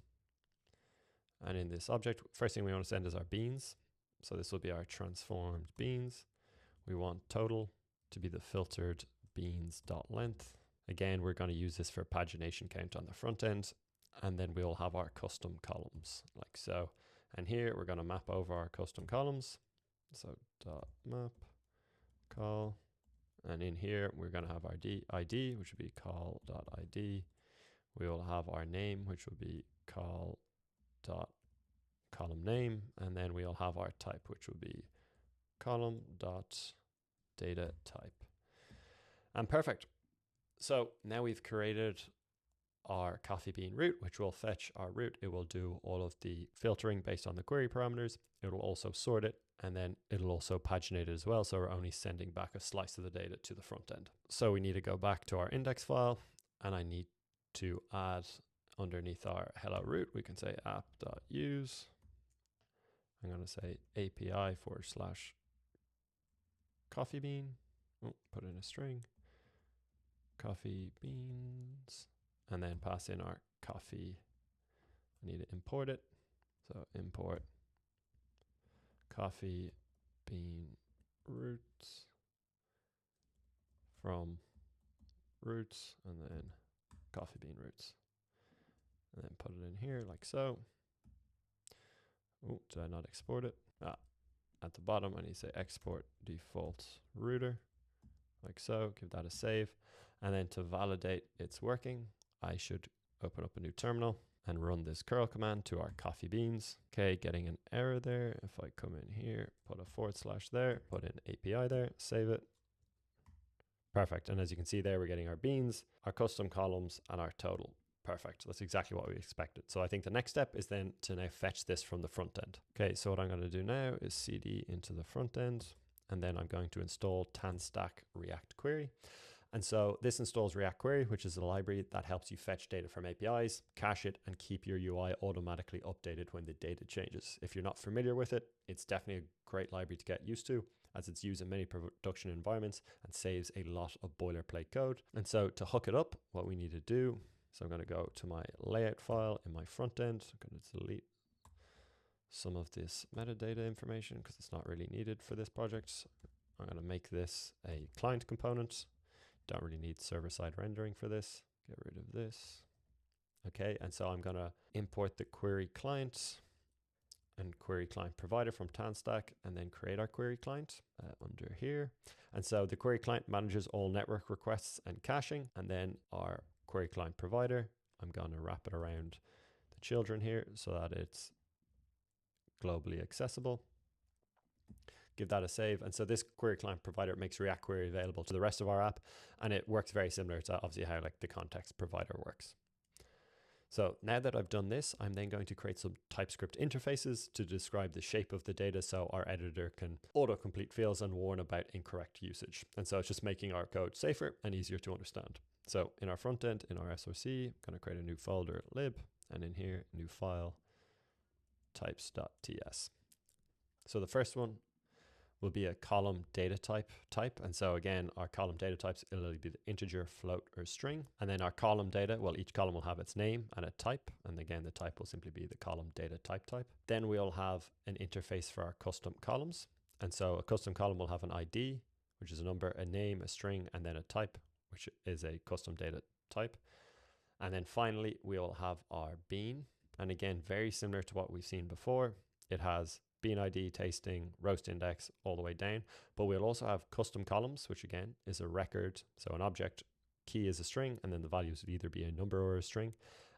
And in this object, first thing we want to send is our beans. So this will be our transformed beans. We want total to be the filtered beans.length. Again, we're going to use this for pagination count on the front end. And then we'll have our custom columns like so. And here we're going to map over our custom columns. So .map call. And in here, we're going to have our ID, which will be call.id. We will have our name, which will be call.column name. And then we'll have our type, which will be column.data type. And perfect. So now we've created our coffee bean route, which will fetch our route. It will do all of the filtering based on the query parameters. It will also sort it, and then it'll also paginate it as well. So we're only sending back a slice of the data to the front end. So we need to go back to our index file, and I need to add underneath our hello route, we can say app.use. I'm going to say API/coffee bean. Oh, put in a string. Coffee beans. And then pass in our coffee. I need to import it. So import coffee bean roots from roots, and then coffee bean roots. And then put it in here like so. Oh, did I not export it? At the bottom, I need to say export default router, like so. Give that a save. And then to validate it's working, I should open up a new terminal and run this curl command to our coffee beans. Okay, getting an error there. If I come in here, put a / there, put in API there, save it. Perfect. And as you can see there, we're getting our beans, our custom columns, and our total. Perfect. That's exactly what we expected. So I think the next step is then to now fetch this from the front end. Okay, so what I'm going to do now is cd into the front end, and then I'm going to install tanstack React Query. And so this installs React Query, which is a library that helps you fetch data from APIs, cache it, and keep your UI automatically updated when the data changes. If you're not familiar with it, it's definitely a great library to get used to, as it's used in many production environments and saves a lot of boilerplate code. And so to hook it up, what we need to do, so I'm going to go to my layout file in my front end. I'm going to delete some of this metadata information because it's not really needed for this project. I'm going to make this a client component. Don't really need server-side rendering for this. Get rid of this. Okay, and so I'm going to import the query client and query client provider from tanstack, and then create our query client under here. And so the query client manages all network requests and caching, and then our query client provider, I'm going to wrap it around the children here so that it's globally accessible. Give that a save. And so this query client provider makes React Query available to the rest of our app, and it works very similar to obviously how like the context provider works. So now that I've done this, I'm then going to create some TypeScript interfaces to describe the shape of the data so our editor can autocomplete fields and warn about incorrect usage. And so it's just making our code safer and easier to understand. So in our front end, in our SRC, I'm going to create a new folder lib, and in here, new file types.ts. So the first one will be a column data type. And so again, our column data types, it'll be the integer, float, or string. And then our column data, well, each column will have its name and a type. And again, the type will simply be the column data type. Then we'll have an interface for our custom columns. And so a custom column will have an ID, which is a number, a name, a string, and then a type, which is a custom data type. And then finally, we'll have our bean. And again, very similar to what we've seen before, it has bean ID, tasting, roast index, all the way down. But we'll also have custom columns, which again is a record. So an object key is a string, and then the values would either be a number or a string.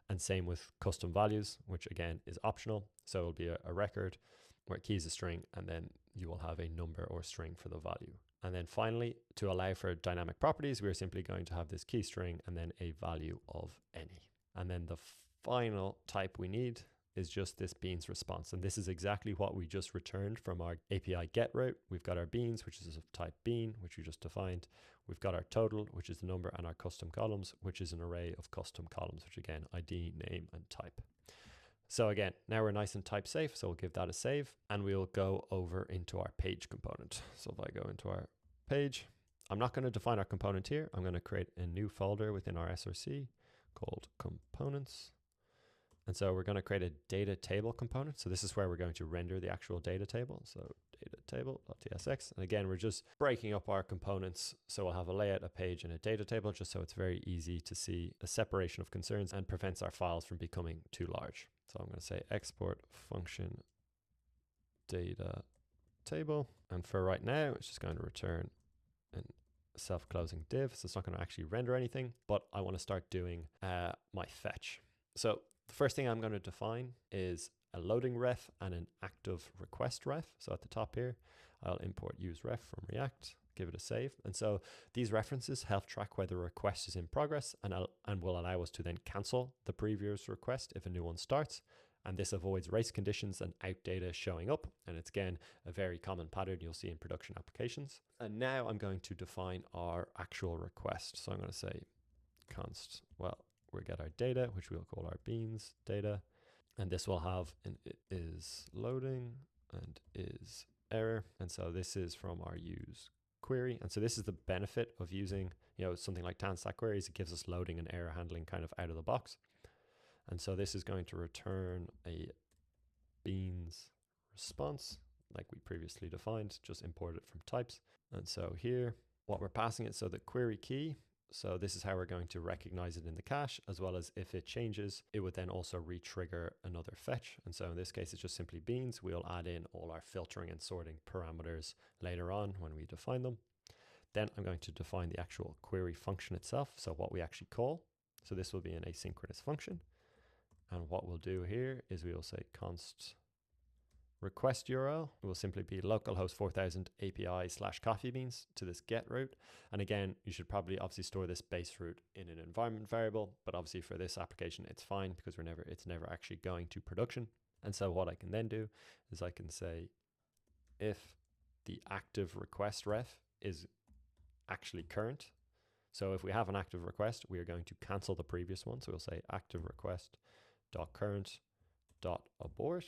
And same with custom values, which again is optional. So it'll be a record where key is a string, and then you will have a number or string for the value. And then finally, to allow for dynamic properties, we're simply going to have this key string and then a value of any. And then the final type we need is just this beans response. And this is exactly what we just returned from our API get route. We've got our beans, which is of type bean, which we just defined. We've got our total, which is the number, and our custom columns, which is an array of custom columns, which again, ID, name, and type. So again, now we're nice and type safe. So we'll give that a save, and we'll go over into our page component. So if I go into our page, I'm not going to define our component here. I'm going to create a new folder within our SRC called components. And so we're going to create a data table component. So this is where we're going to render the actual data table. So data table.tsx. And again, we're just breaking up our components. So we'll have a layout, a page, and a data table, just so it's very easy to see a separation of concerns and prevents our files from becoming too large. So I'm going to say export function data table. And for right now, it's just going to return a self-closing div. So it's not going to actually render anything, but I want to start doing my fetch. So the first thing I'm going to define is a loading ref and an active request ref. So at the top here, I'll import use ref from React, give it a save. And so these references help track whether a request is in progress and will allow us to then cancel the previous request if a new one starts. And this avoids race conditions and out data showing up. And it's again, a very common pattern you'll see in production applications. And now I'm going to define our actual request. So I'm going to say const, we get our data, which we'll call our beans data. And this will have an is loading and is error. And so this is from our use query. And so this is the benefit of using, something like tanstack queries. It gives us loading and error handling kind of out of the box. And so this is going to return a beans response like we previously defined, just import it from types. And so here, what we're passing it, so the query key, So this is how we're going to recognize it in the cache, as well as if it changes, it would then also re-trigger another fetch. And so in this case, it's just simply beans. We'll add in all our filtering and sorting parameters later on when we define them. Then I'm going to define the actual query function itself. So what we actually call. So this will be an asynchronous function. And what we'll do here is we will say const request URL. It will simply be localhost 4000 API / coffee beans to this get route. And again, you should probably obviously store this base route in an environment variable, but obviously for this application, it's fine because it's never actually going to production. And so what I can then do is I can say if the active request ref is actually current. So if we have an active request, we are going to cancel the previous one. So we'll say active request .current .abort,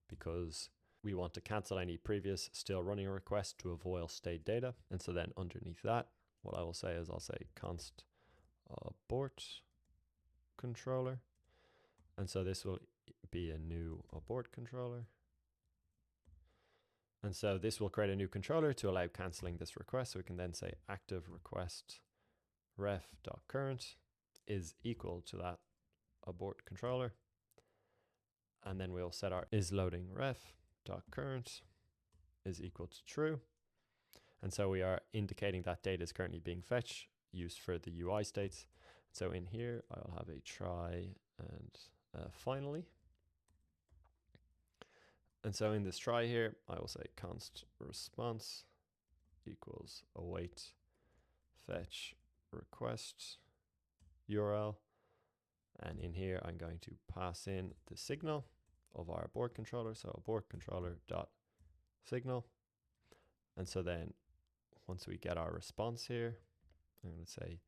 because we want to cancel any previous still running request to avoid stayed data. And so then underneath that, what I will say is I'll say const abort controller. And so this will be a new abort controller. And so this will create a new controller to allow canceling this request. So we can then say active request ref.current is equal to that abort controller. And then we'll set our isLoadingRef.current is equal to true. And so we are indicating that data is currently being fetched, used for the UI states. So in here, I'll have a try and finally. And so in this try here, I will say const response equals await fetch request URL. And in here, I'm going to pass in the signal of our abort controller. So abort controller dot signal. And so then once we get our response here, I'm going to say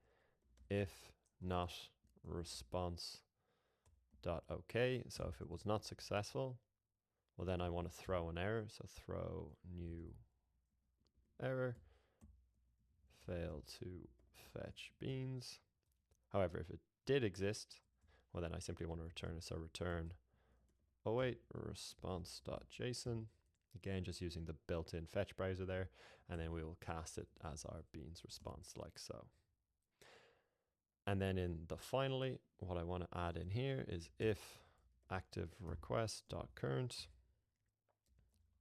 if not response dot OK. So if it was not successful, well, then I want to throw an error. So throw new error, fail to fetch beans. However, if it did exist, well, then I simply want to return it. So return await response.json. Again, just using the built-in fetch browser there. And then we will cast it as our beans response like so. And then in the finally, what I want to add in here is if active request.current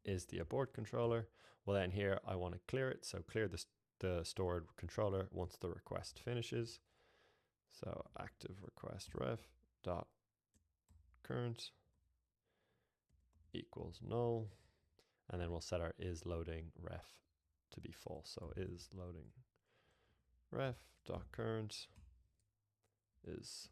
is the abort controller. Well, then here I want to clear it. So clear the stored controller once the request finishes. So active request ref dot current equals null, and then we'll set our is loading ref to be false. So is loading ref dot current is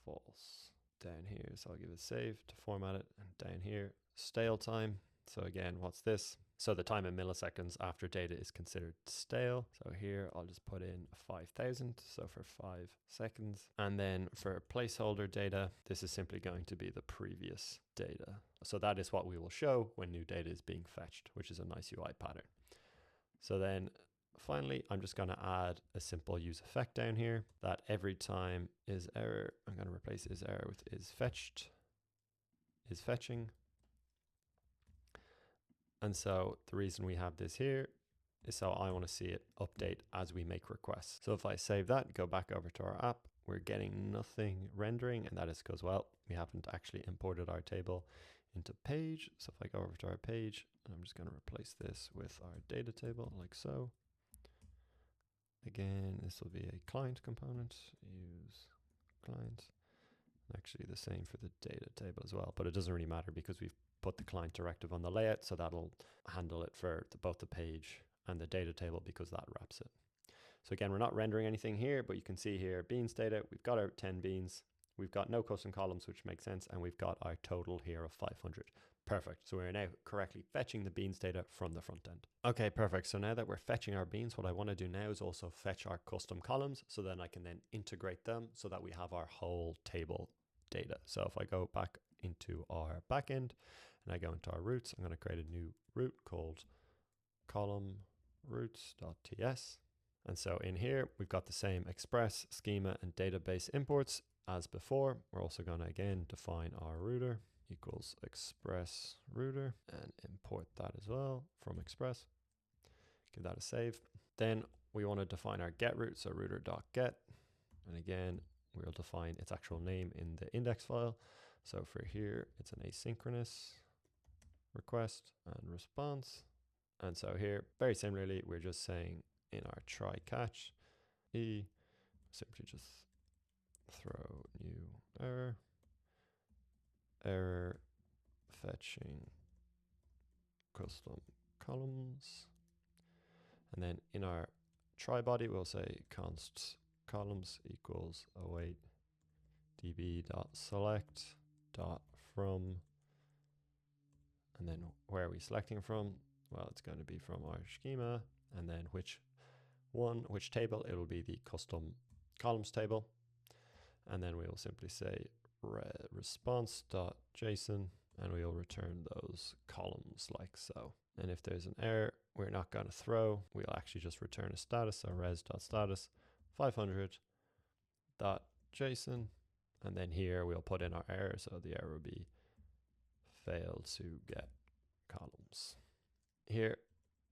false down here. So I'll give it save to format it, and down here stale time. So again, what's this? So the time in milliseconds after data is considered stale. So here I'll just put in 5,000. So for 5 seconds. And then for placeholder data, this is simply going to be the previous data. So that is what we will show when new data is being fetched, which is a nice UI pattern. So then finally, I'm just going to add a simple use effect down here that every time is error, I'm going to replace is error with is fetched, is fetching. And so the reason we have this here is so I want to see it update as we make requests. So if I save that, go back over to our app, we're getting nothing rendering. And that is because, well, we haven't actually imported our table into page. So if I go over to our page, and I'm just going to replace this with our data table like so. Again, this will be a client component, use client. Actually the same for the data table as well, but it doesn't really matter because we've put the client directive on the layout, so that'll handle it for both the page and the data table because that wraps it. So again, we're not rendering anything here, but you can see here beans data, we've got our 10 beans, we've got no custom columns, which makes sense, and we've got our total here of 500. Perfect. So we're now correctly fetching the beans data from the front end. Okay, perfect. So now that we're fetching our beans, what I want to do now is also fetch our custom columns, so then I can then integrate them so that we have our whole table data. So if I go back into our backend and I go into our routes, I'm going to create a new route called column routes.ts. And so in here, we've got the same express, schema, and database imports as before. We're also going to again define our router equals express router and import that as well from express. Give that a save. Then we want to define our get route, so router.get, and again we'll define its actual name in the index file. So for here it's an asynchronous request and response, and so here very similarly we're just saying in our try catch simply just throw new error fetching custom columns, and then in our try body we'll say const columns equals await db.select.from, and then where are we selecting from? Well, it's going to be from our schema, and then which table, it will be the custom columns table, and then we will simply say response.json, and we will return those columns like so. And if there's an error, we're not going to throw, we'll actually just return a status, so res.status 500.json, and then here we'll put in our error, so the error will be failed to get columns. Here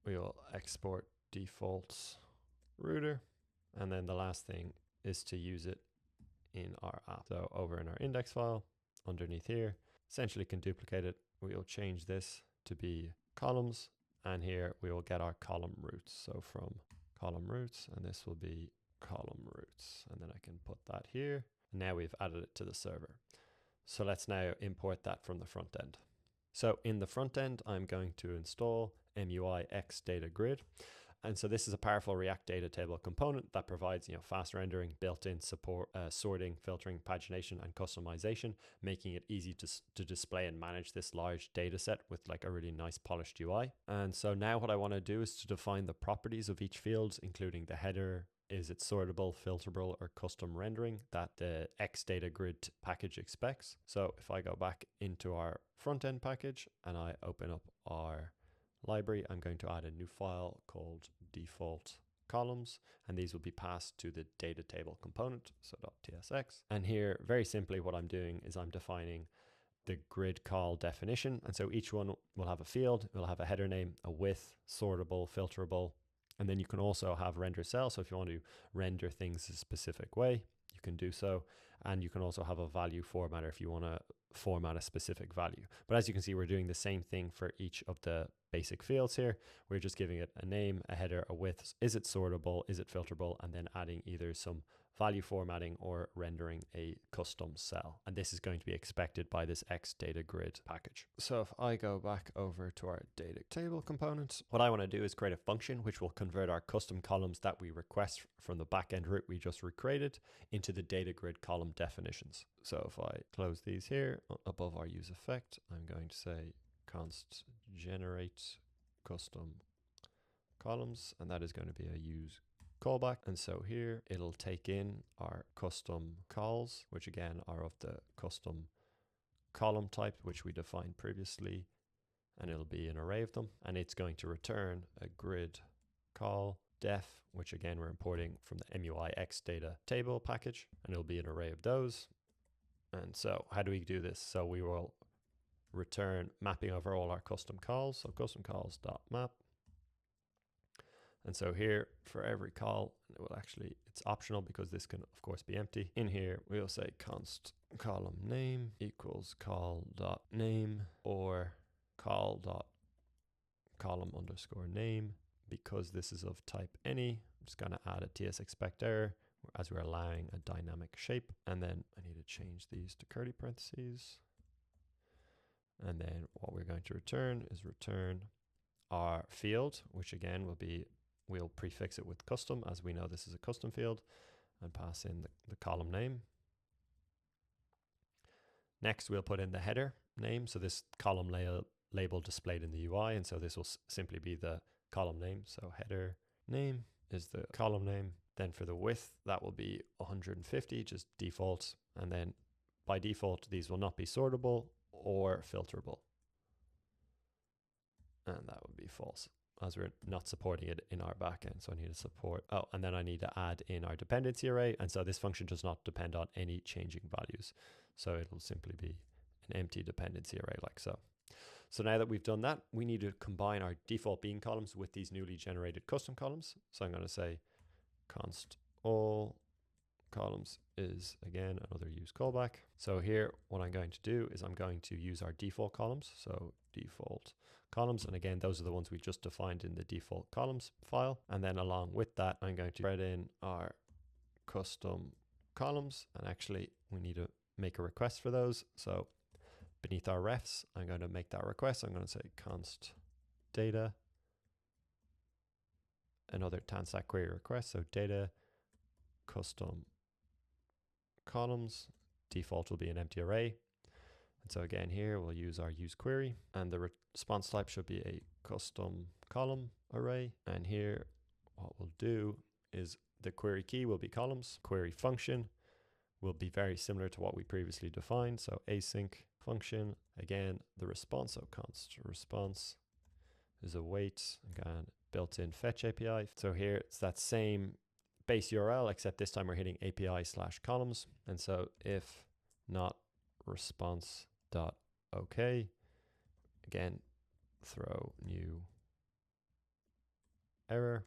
we will export default router, and then the last thing is to use it in our app. So over in our index file underneath here, essentially can duplicate it. We'll change this to be columns, and here we will get our column roots. So from column roots, and this will be column roots, and then I can put that here. Now we've added it to the server. So let's now import that from the front end. So in the front end, I'm going to install MUI X data grid. And so this is a powerful React data table component that provides, fast rendering, built-in support, sorting, filtering, pagination, and customization, making it easy to display and manage this large data set with like a really nice polished UI. And so now what I want to do is to define the properties of each field, including the header, is it sortable, filterable, or custom rendering that the X data grid package expects. So if I go back into our front end package and I open up our library, I'm going to add a new file called default columns, and these will be passed to the data table component, so .tsx. And here, very simply, what I'm doing is I'm defining the grid call definition, and so each one will have a field, will have a header name, a width, sortable, filterable, and then you can also have render cell. So if you want to render things a specific way, you can do so, and you can also have a value formatter if you want to format a specific value. But as you can see, we're doing the same thing for each of the basic fields here. We're just giving it a name, a header, a width, is it sortable, is it filterable, and then adding either some value formatting or rendering a custom cell. And this is going to be expected by this X data grid package. So if I go back over to our data table component, what I want to do is create a function which will convert our custom columns that we request from the backend route we just recreated into the data grid column definitions. So if I close these here above our use effect, I'm going to say const generate custom columns, and that is going to be a use callback. And so here it'll take in our custom calls, which again are of the custom column type, which we defined previously, and it'll be an array of them. And it's going to return a grid call def, which again we're importing from the MUI X data table package, and it'll be an array of those. And so how do we do this? So we will return mapping over all our custom calls. So custom calls.map. And so here for every call, it will actually, it's optional because this can of course be empty. In here, we'll say const column name equals call.name or call.column underscore name. Because this is of type any, I'm just going to add a tsExpect error as we're allowing a dynamic shape. And then I need to change these to curly parentheses. And then what we're going to return is return our field, which again will be, we'll prefix it with custom, as we know this is a custom field, and pass in the column name. Next, we'll put in the header name. So this column label displayed in the UI, and so this will simply be the column name. So header name is the column name. Then for the width, that will be 150, just default. And then by default, these will not be sortable or filterable. And that would be false, as we're not supporting it in our backend. So I need to support, and then I need to add in our dependency array. And so this function does not depend on any changing values. So it'll simply be an empty dependency array like so. So now that we've done that, we need to combine our default bean columns with these newly generated custom columns. So I'm going to say const all columns is, again, another use callback. So here, what I'm going to do is I'm going to use our default columns. So default columns. And again, those are the ones we just defined in the default columns file. And then along with that, I'm going to spread in our custom columns. And actually, we need to make a request for those. So beneath our refs, I'm going to make that request. I'm going to say const data, another TANSAC query request. So data custom columns, default will be an empty array. And so again, here we'll use our use query, and the response type should be a custom column array. And here what we'll do is the query key will be columns. Query function will be very similar to what we previously defined. So async function, again, the response, so const response is await, again, built-in fetch API. So here it's that same base URL, except this time we're hitting API/columns. And so if not response dot OK, again, throw new error,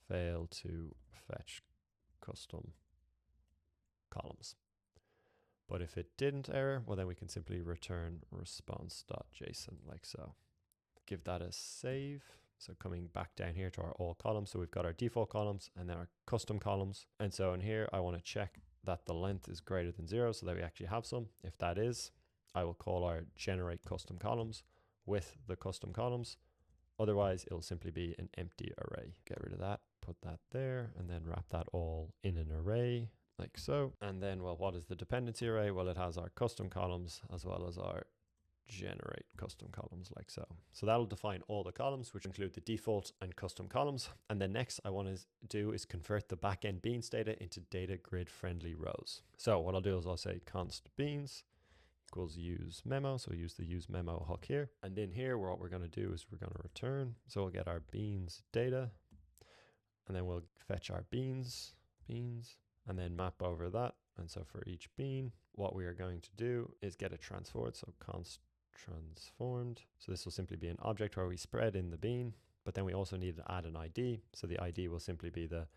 fail to fetch custom columns. But if it didn't error, well, then we can simply return response.json like so. Give that a save. So coming back down here to our all columns. So we've got our default columns and then our custom columns. And so in here, I want to check that the length is greater than 0 so that we actually have some. If that is, I will call our generate custom columns with the custom columns. Otherwise, it'll simply be an empty array. Get rid of that, put that there, and then wrap that all in an array like so. And then, well, what is the dependency array? Well, it has our custom columns as well as our generate custom columns like so. So that'll define all the columns, which include the default and custom columns. And then next I want to do is convert the backend beans data into data grid friendly rows. So what I'll do is I'll say const beans equals use memo. So use the use memo hook here. And in here, what we're going to do is we're going to return. So we'll get our beans data, and then we'll fetch our beans, and then map over that. And so for each bean, what we are going to do is get it transformed. So const transformed. So this will simply be an object where we spread in the bean, but then we also need to add an ID. So the ID will simply be the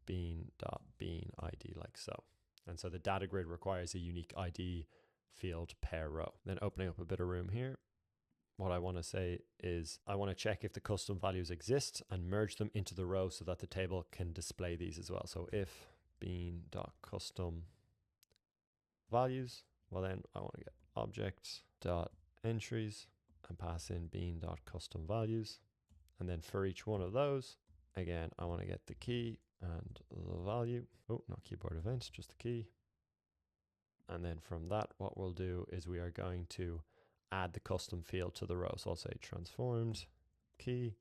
bean.bean ID like so. And so the data grid requires a unique ID field per row. Then opening up a bit of room here, what I want to say is I want to check if the custom values exist and merge them into the row so that the table can display these as well. So if bean.custom values, well then I want to get object.entries and pass in bean.custom values. And then for each one of those, again, I want to get the key and the value. Oh, not keyboard events, just the key. And then from that, what we'll do is we are going to add the custom field to the row. So I'll say transformed key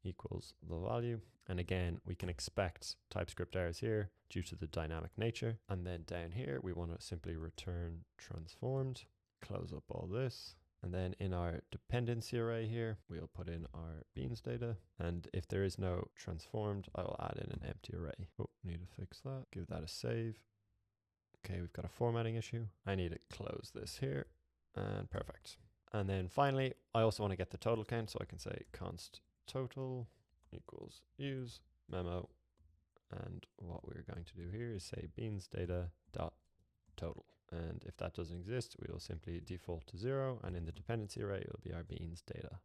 equals the value. And again, we can expect TypeScript errors here due to the dynamic nature. And then down here, we want to simply return transformed, close up all this. And then in our dependency array here, we'll put in our beans data. And if there is no transformed, I will add in an empty array. Oh, need to fix that. Give that a save. Okay, we've got a formatting issue. I need to close this here. And perfect. And then finally, I also want to get the total count. So I can say const total equals use memo. And what we're going to do here is say beans data dot total. And if that doesn't exist, we will simply default to 0. And in the dependency array, it will be our beans data.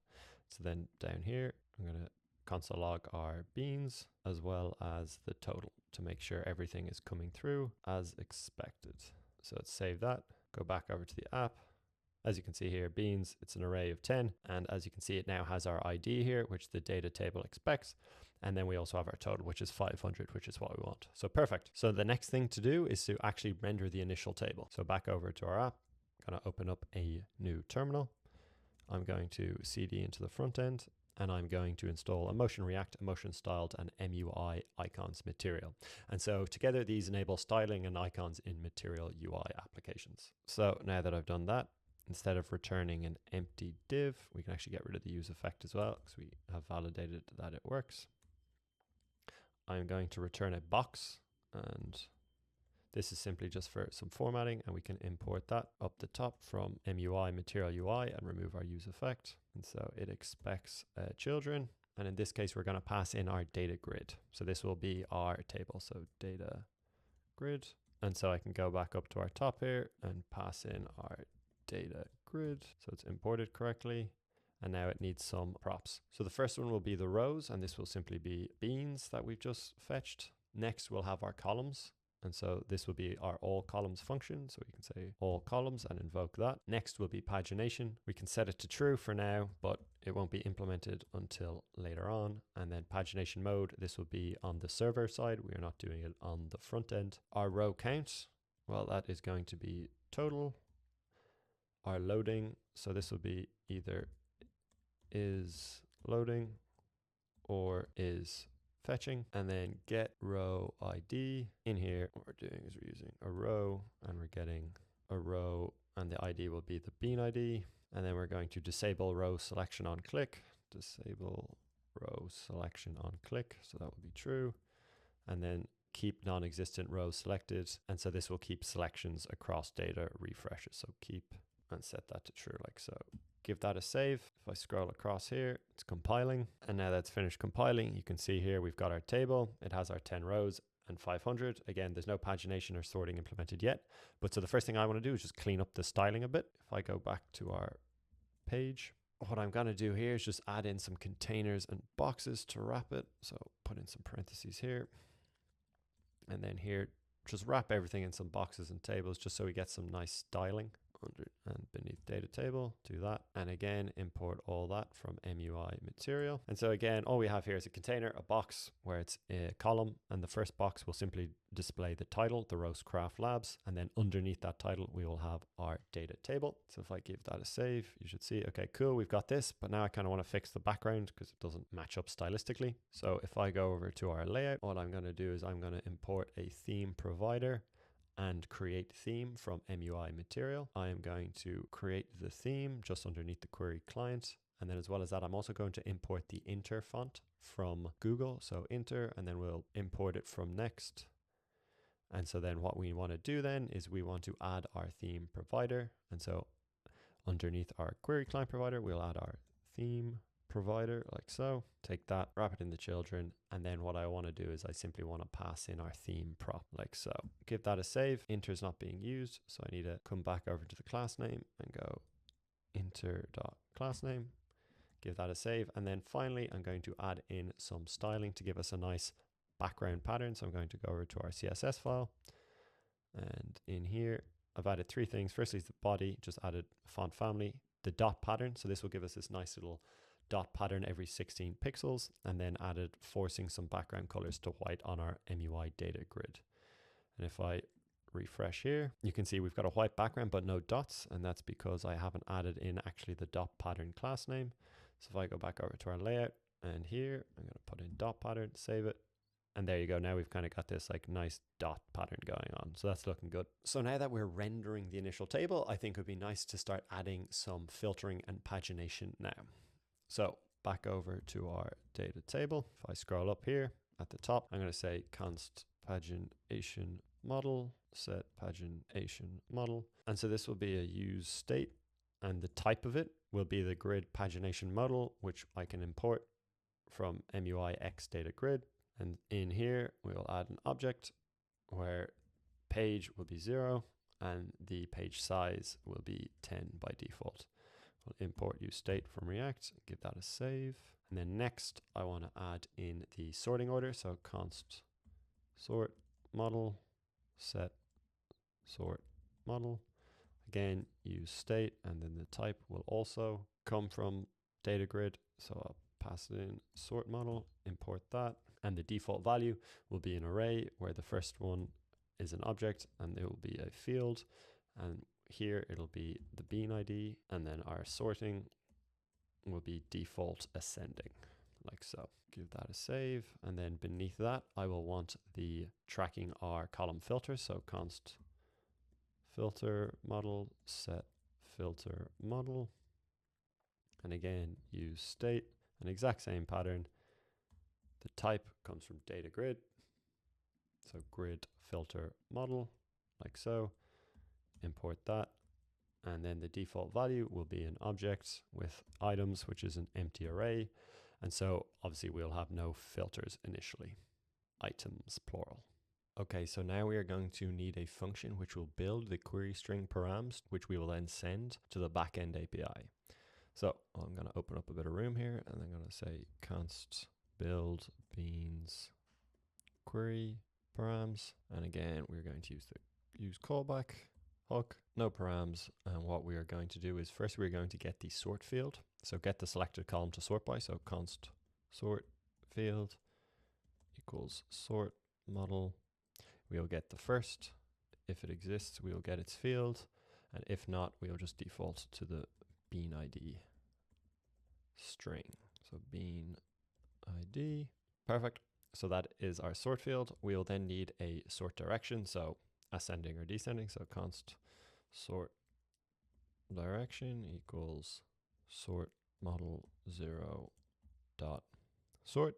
So then down here, I'm going to console log our beans as well as the total to make sure everything is coming through as expected. So let's save that, go back over to the app. As you can see here, beans, it's an array of 10. And as you can see, it now has our ID here, which the data table expects. And then we also have our total, which is 500, which is what we want. So perfect. So the next thing to do is to actually render the initial table. So back over to our app, I'm going to open up a new terminal. I'm going to CD into the front end, and I'm going to install Emotion React, Emotion Styled, and MUI Icons Material. And so together, these enable styling and icons in Material UI applications. So now that I've done that, instead of returning an empty div, we can actually get rid of the use effect as well, because we have validated that it works. I'm going to return a box, and This is simply just for some formatting, and we can import that up the top from MUI material UI and remove our use effect. And so it expects children. And in this case, we're going to pass in our data grid. So this will be our table. So data grid. And so I can go back up to our top here and pass in our data grid. So it's imported correctly. And now it needs some props. So the first one will be the rows, and this will simply be beans that we've just fetched. Next, we'll have our columns. And so this will be our all columns function. So we can say all columns and invoke that. Next will be pagination. We can set it to true for now, but it won't be implemented until later on. And then pagination mode, this will be on the server side. We are not doing it on the front end. Our row count, well, that is going to be total. Our loading, so this will be either is loading or is fetching, and then get row ID. In here, what we're doing is we're using a row and we're getting a row, and the ID will be the bean ID. And then we're going to disable row selection on click, disable row selection on click. So that will be true. And then keep non-existent rows selected. And so this will keep selections across data refreshes. So keep and set that to true like so. Give that a save. If I scroll across here, it's compiling. And now that's finished compiling, you can see here we've got our table. It has our 10 rows and 500. Again, there's no pagination or sorting implemented yet. But so the first thing I want to do is just clean up the styling a bit. If I go back to our page, what I'm going to do here is just add in some containers and boxes to wrap it. So put in some parentheses here. And then here, just wrap everything in some boxes and tables just so we get some nice styling. Under and beneath data table, do that. And again, import all that from MUI material. And so again, all we have here is a container, a box where it's a column, and the first box will simply display the title, the Roast Craft Labs. And then underneath that title, we will have our data table. So if I give that a save, you should see, okay, cool, we've got this, but now I kind of want to fix the background because it doesn't match up stylistically. So if I go over to our layout, what I'm going to do is I'm going to import a theme provider and create theme from MUI material. I am going to create the theme just underneath the query client. And then as well as that, I'm also going to import the Inter font from Google. So Inter, and then we'll import it from Next. And so then what we want to do then is we want to add our theme provider. And so underneath our query client provider, we'll add our theme provider like so. Take that, wrap it in the children, and then what I want to do is I simply want to pass in our theme prop like so. Give that a save. Inter is not being used, so I need to come back over to the class name and go inter.classname. Give that a save, and then finally I'm going to add in some styling to give us a nice background pattern. So I'm going to go over to our CSS file, and in here I've added three things. Firstly is the body, just added font family, the dot pattern, so this will give us this nice little dot pattern every 16 pixels, and then added forcing some background colors to white on our MUI data grid. And if I refresh here, you can see we've got a white background but no dots, and that's because I haven't added in actually the dot pattern class name. So if I go back over to our layout, and here I'm going to put in dot pattern, save it, and there you go. Now we've kind of got this like nice dot pattern going on. So that's looking good. So now that we're rendering the initial table, I think it would be nice to start adding some filtering and pagination now. So back over to our data table. If I scroll up here at the top, I'm going to say const pagination model, set pagination model. And so this will be a use state, and the type of it will be the grid pagination model, which I can import from MUI X data grid. And in here, we will add an object where page will be 0 and the page size will be 10 by default. We'll import use state from React, give that a save. And then next, I want to add in the sorting order. So const sort model, set sort model. Again, use state, and then the type will also come from data grid. So I'll pass it in sort model, import that. And the default value will be an array where the first one is an object and there will be a field. And here it'll be the bean ID, and then our sorting will be default ascending, like so. Give that a save, and then beneath that, I will want the tracking our column filter. So const filter model, set filter model, and again, use state, an exact same pattern. The type comes from data grid. So grid filter model. like so. Import that. And then the default value will be an object with items, which is an empty array. And so obviously we'll have no filters initially. Items, plural. Okay, so now we are going to need a function which will build the query string params, which we will then send to the backend API. So I'm going to open up a bit of room here, and I'm going to say const build beans query params. And again, we're going to use callback hook, no params. And what we are going to do is first we're going to get the sort field. So get the selected column to sort by. So const sort field equals sort model. We'll get the first. If it exists, we'll get its field. And if not, we'll just default to the bean ID string. So bean ID. Perfect. So that is our sort field. We'll then need a sort direction. So ascending or descending. So const sort direction equals sort model 0 dot sort.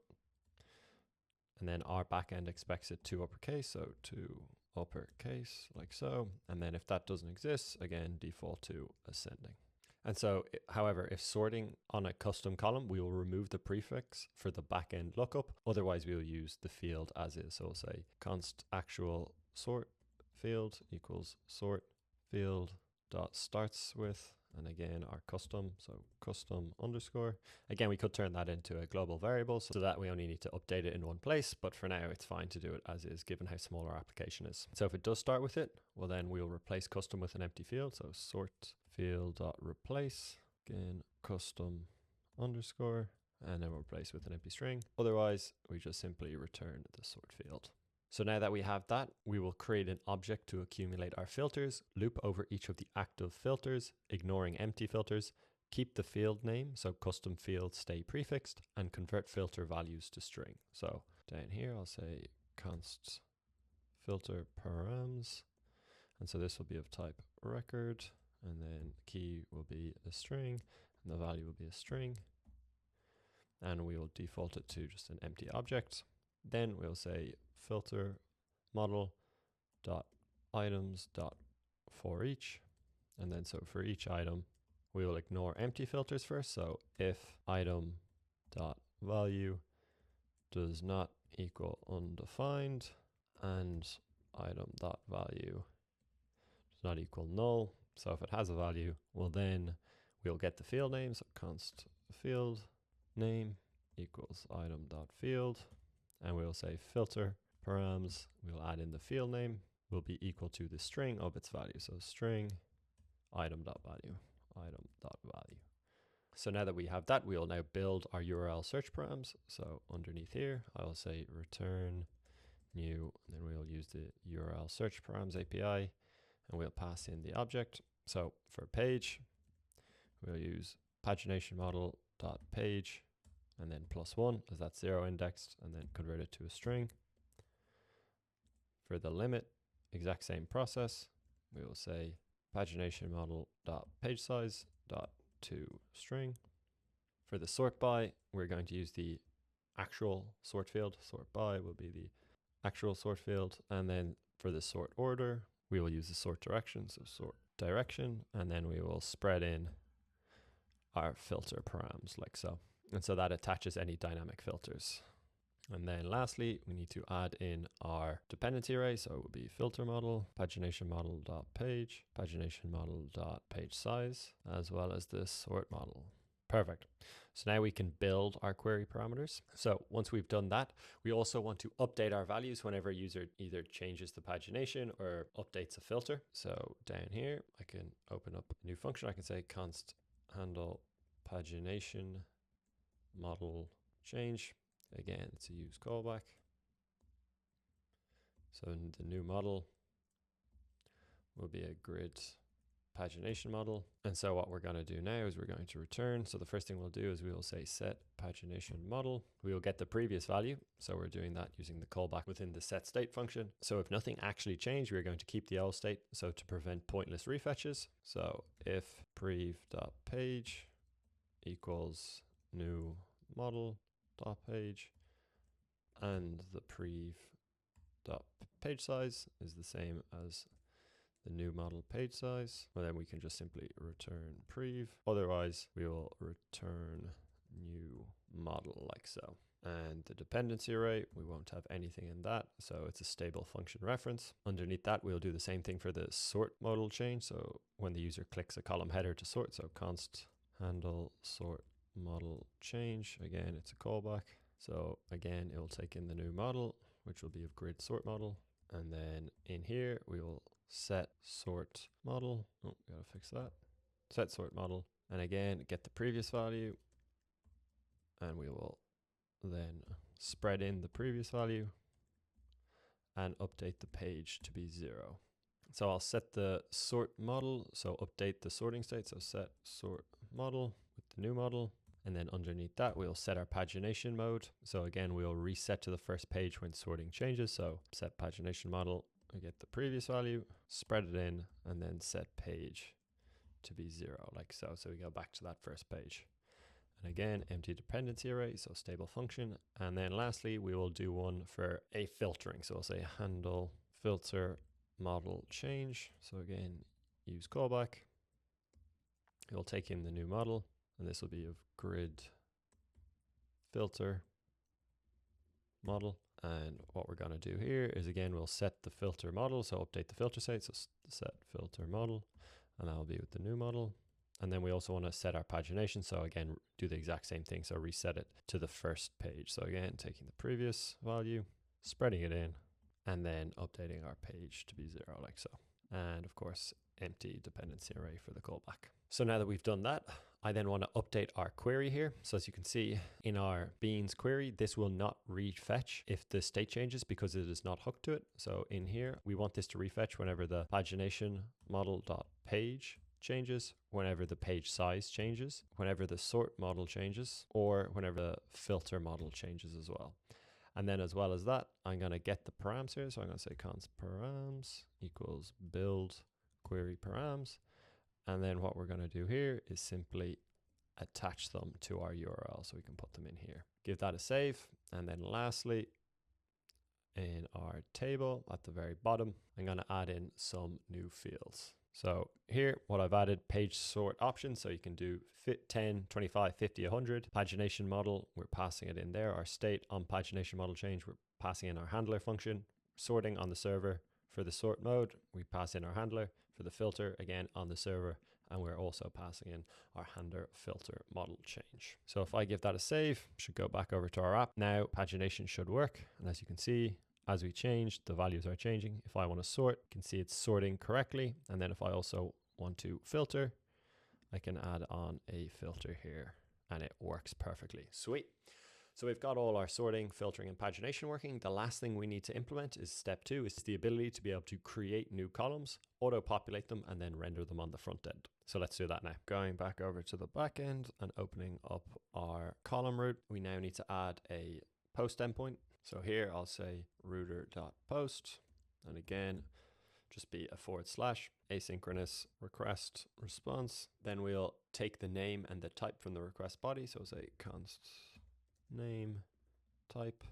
And then our backend expects it to uppercase, so to uppercase like so. And then if that doesn't exist, again, default to ascending. And so, however, if sorting on a custom column, we will remove the prefix for the backend lookup. Otherwise, we will use the field as is. So we'll say const actual sort field equals sort field dot starts with, and again, our custom, so custom underscore. Again, we could turn that into a global variable so that we only need to update it in one place, but for now it's fine to do it as is given how small our application is. So if it does start with it, well then we'll replace custom with an empty field. So sort field dot replace, again, custom underscore, and then we'll replace with an empty string. Otherwise, we just simply return the sort field. So now that we have that, we will create an object to accumulate our filters, loop over each of the active filters, ignoring empty filters, keep the field name, so custom fields stay prefixed, and convert filter values to string. So down here, I'll say const filter params. And so this will be of type record, and then key will be a string, and the value will be a string. And we will default it to just an empty object. Then we'll say filter model dot items dot for each, and then so for each item we will ignore empty filters first. So if item dot value does not equal undefined and item dot value does not equal null, so if it has a value, well then we'll get the field name. So const field name equals item dot field, and we'll say filter params, we'll add in the field name, will be equal to the string of its value. So string item.value, item.value. So now that we have that, we'll now build our URL search params. So underneath here, I'll say return new, and then we'll use the URL search params API, and we'll pass in the object. So for page, we'll use pagination model dot page, and then +1 as that's 0 indexed, and then convert it to a string. For the limit, exact same process. We will say pagination model dot page size dot to string. For the sort by, we're going to use the actual sort field. Sort by will be the actual sort field, and then for the sort order, we will use the sort direction. So sort direction, and then we will spread in our filter params like so. And so that attaches any dynamic filters. And then lastly, we need to add in our dependency array. So it will be filter model, pagination model dot page, pagination model dot page size, as well as the sort model. Perfect. So now we can build our query parameters. So once we've done that, we also want to update our values whenever a user either changes the pagination or updates a filter. So down here, I can open up a new function. I can say const handle pagination model change. Again, it's a use callback. So the new model will be a grid pagination model. And so what we're going to do now is we're going to return. So the first thing we'll do is we will say set pagination model. We will get the previous value. So we're doing that using the callback within the set state function. So if nothing actually changed, we're going to keep the old state. So to prevent pointless refetches. So if prev.page equals new model dot page, and the prev dot page size is the same as the new model page size, and then we can just simply return prev. Otherwise, we will return new model like so. And the dependency array, we won't have anything in that, so it's a stable function reference. Underneath that, we'll do the same thing for the sort model change. So when the user clicks a column header to sort, so const handle sort model change, again, it's a callback. So again, it will take in the new model, which will be of grid sort model. And then in here, we will set sort model. Oh, gotta fix that. Set sort model. And again, get the previous value. And we will then spread in the previous value and update the page to be 0. So I'll set the sort model. So update the sorting state. So set sort model with the new model. And then underneath that, we'll set our pagination mode. So again, we'll reset to the first page when sorting changes. So set pagination model, we get the previous value, spread it in, and then set page to be 0 like so. So we go back to that first page. And again, empty dependency array, so stable function. And then lastly, we will do one for a filtering. So we'll say handle filter model change. So again, use callback. It will take in the new model, and this will be of grid filter model. And what we're going to do here is, again, we'll set the filter model. So update the filter state. So set filter model, and that'll be with the new model. And then we also want to set our pagination. So again, do the exact same thing. So reset it to the first page. So again, taking the previous value, spreading it in, and then updating our page to be 0 like so. And of course, empty dependency array for the callback. So now that we've done that, I then want to update our query here. So as you can see in our beans query, this will not refetch if the state changes because it is not hooked to it. So in here, we want this to refetch whenever the pagination model.page changes, whenever the page size changes, whenever the sort model changes, or whenever the filter model changes as well. And then as well as that, I'm going to get the params here. So I'm going to say const params equals build query params. And then what we're going to do here is simply attach them to our URL so we can put them in here. Give that a save. And then lastly, in our table at the very bottom, I'm going to add in some new fields. So here, what I've added, page sort options. So you can do 10, 25, 50, 100. Pagination model, we're passing it in there. Our state on pagination model change, we're passing in our handler function. Sorting on the server. For the sort mode, we pass in our handler. For the filter, again, on the server. And we're also passing in our handler filter model change. So if I give that a save, should go back over to our app. Now pagination should work. And as you can see, as we change, the values are changing. If I want to sort, you can see it's sorting correctly. And then if I also want to filter, I can add on a filter here and it works perfectly. Sweet. So we've got all our sorting, filtering, and pagination working. The last thing we need to implement is step 2, is the ability to be able to create new columns, auto-populate them, and then render them on the front end. So let's do that now. Going back over to the back end and opening up our column root, we now need to add a post endpoint. So here I'll say router.post, and again, just be a / asynchronous request response. Then we'll take the name and the type from the request body. So say const name type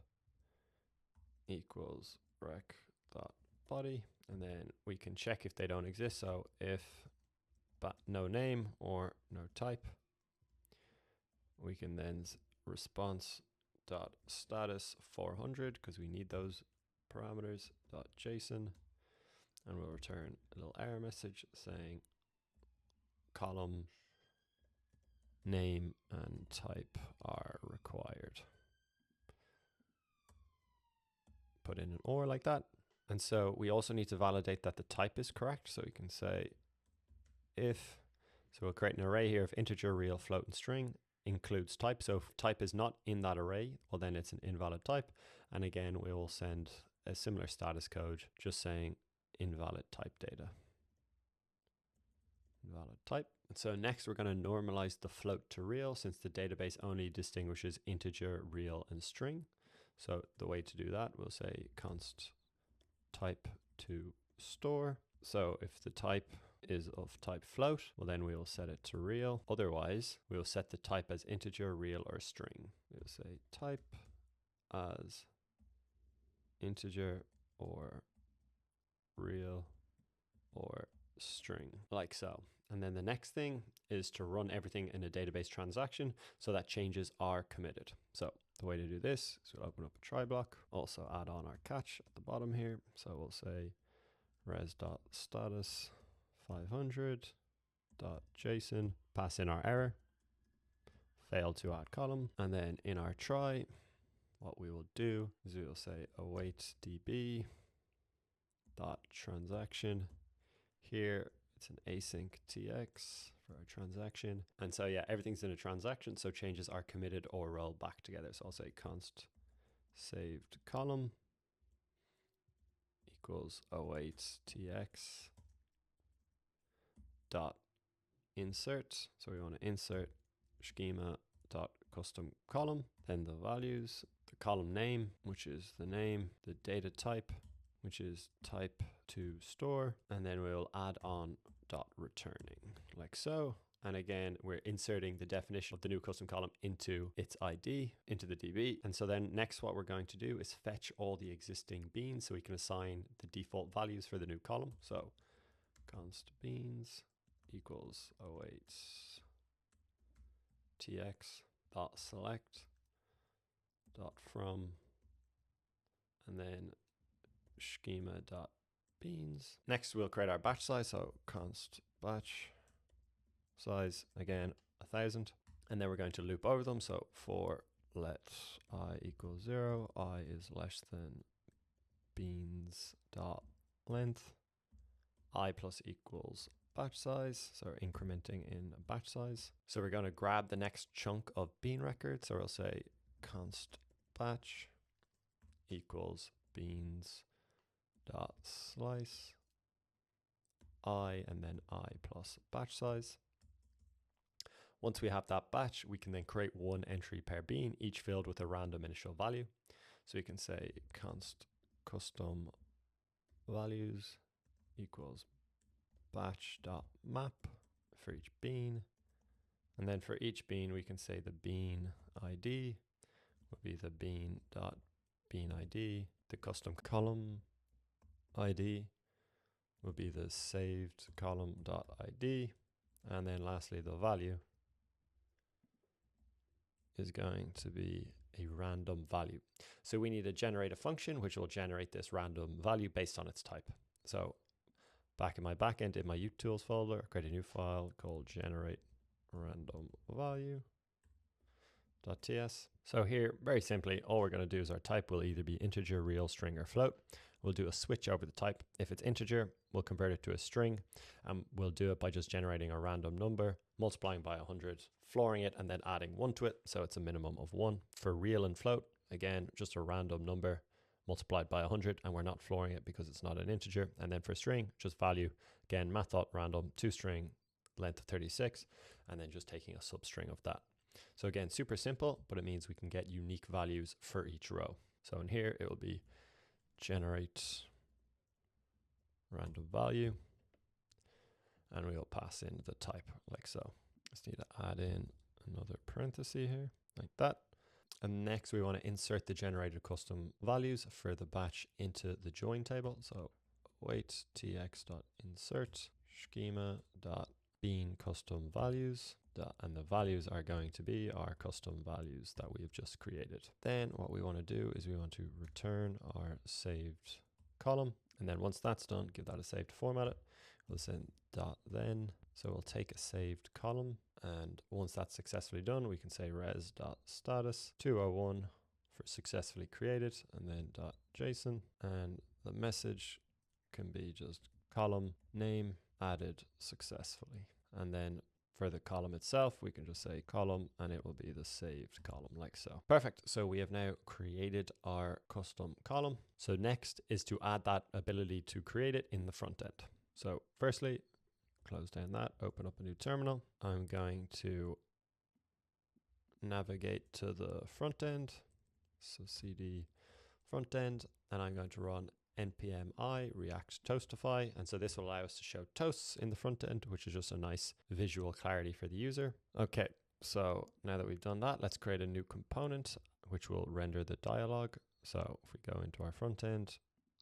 equals rec.body, and then we can check if they don't exist. So if no name or no type, we can then response.status 400 because we need those parameters .json, and we'll return a little error message saying column name and type are required. Put in an or like that. And so we also need to validate that the type is correct. So we can say if, so we'll create an array here of integer, real, float, and string, includes type. So if type is not in that array, well then it's an invalid type. And again, we will send a similar status code just saying invalid type data. Invalid type. And so next we're going to normalize the float to real since the database only distinguishes integer, real, and string. So the way to do that, we'll say const type to store. So if the type is of type float, well then we will set it to real. Otherwise, we'll set the type as integer, real, or string. We'll say type as integer or real or string, like so. And then the next thing is to run everything in a database transaction so that changes are committed. So the way to do this is we'll open up a try block, also add on our catch at the bottom here. So we'll say res.status 500.json, pass in our error, failed to add column. And then in our try, what we will do is we will say await db dot transaction. Here it's an async tx for our transaction. And so yeah, everything's in a transaction, so changes are committed or rolled back together. So I'll say const saved column equals await tx dot insert. So we want to insert schema dot custom column, then the values, the column name, which is the name, the data type, which is type to store, and then we'll add on dot returning, like so. And again, we're inserting the definition of the new custom column into its ID, into the DB. And so then next what we're going to do is fetch all the existing beans so we can assign the default values for the new column. So const beans equals await tx dot select dot from, and then schema dot beans. Next we'll create our batch size, so const batch size, again 1000, and then we're going to loop over them. So for let I equal 0, I is less than beans dot length, I plus equals batch size, so we're incrementing in batch size. So we're going to grab the next chunk of bean record, so we'll say const batch equals beans dot slice I, and then I plus batch size. Once we have that batch, we can then create one entry per bean, each filled with a random initial value. So you can say const custom values equals batch dot map for each bean, and then for each bean we can say the bean ID will be the bean dot bean ID, the custom column ID will be the saved column dot ID, and then lastly the value is going to be a random value. So we need to generate a function which will generate this random value based on its type. So back in my backend, in my utils folder, create a new file called generate random value.ts. So here, very simply, all we're going to do is our type will either be integer, real, string, or float. We'll do a switch over the type. If it's integer, we'll convert it to a string. We'll do it by just generating a random number, multiplying by 100, flooring it, and then adding 1 to it. So it's a minimum of 1. For real and float, again, just a random number multiplied by 100, and we're not flooring it because it's not an integer. And then for string, just value, again, math.random, toString, length of 36, and then just taking a substring of that. So again, super simple, but it means we can get unique values for each row. So in here, it will be generate random value, and we'll pass in the type like so. Just need to add in another parenthesis here, like that. And next we want to insert the generated custom values for the batch into the join table. So await tx.insert schema.bean custom values, and the values are going to be our custom values that we have just created. Then what we want to do is we want to return our saved column, and then once that's done, give that a save to format it. We'll send .then, so we'll take a saved column, and once that's successfully done, we can say res.status 201 for successfully created, and then .json, and the message can be just column name added successfully. And then for the column itself, we can just say column, and it will be the saved column, like so. Perfect. So we have now created our custom column. So next is to add that ability to create it in the front end. So firstly, close down that, open up a new terminal. I'm going to navigate to the front end. So cd front end, and I'm going to run npm I react toastify. And so this will allow us to show toasts in the front end, which is just a nice visual clarity for the user. Okay, so now that we've done that, let's create a new component, which will render the dialog. So if we go into our front end,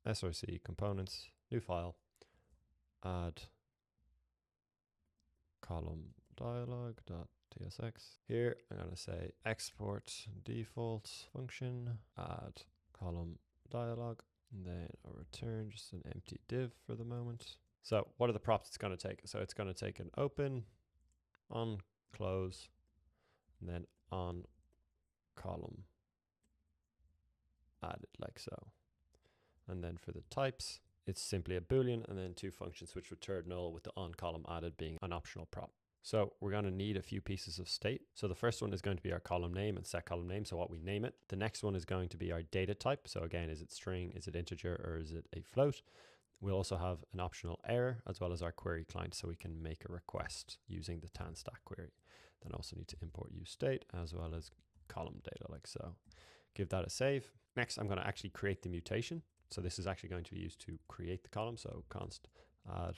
src components, new file, add column dialog.tsx. Here I'm going to say export default function, add column dialog, and then I'll return just an empty div for the moment. So what are the props it's going to take? So it's going to take an open, on close, and then on column added like so. And then for the types, it's simply a Boolean and then two functions which return null, with the on column added being an optional prop. So we're going to need a few pieces of state. So the first one is going to be our column name and set column name, so what we name it. The next one is going to be our data type. So again, is it string, is it integer, or is it a float? We'll also have an optional error as well as our query client, so we can make a request using the tan stack query. Then also need to import useState as well as column data like so. Give that a save. Next, I'm going to actually create the mutation. So this is actually going to be used to create the column. So const add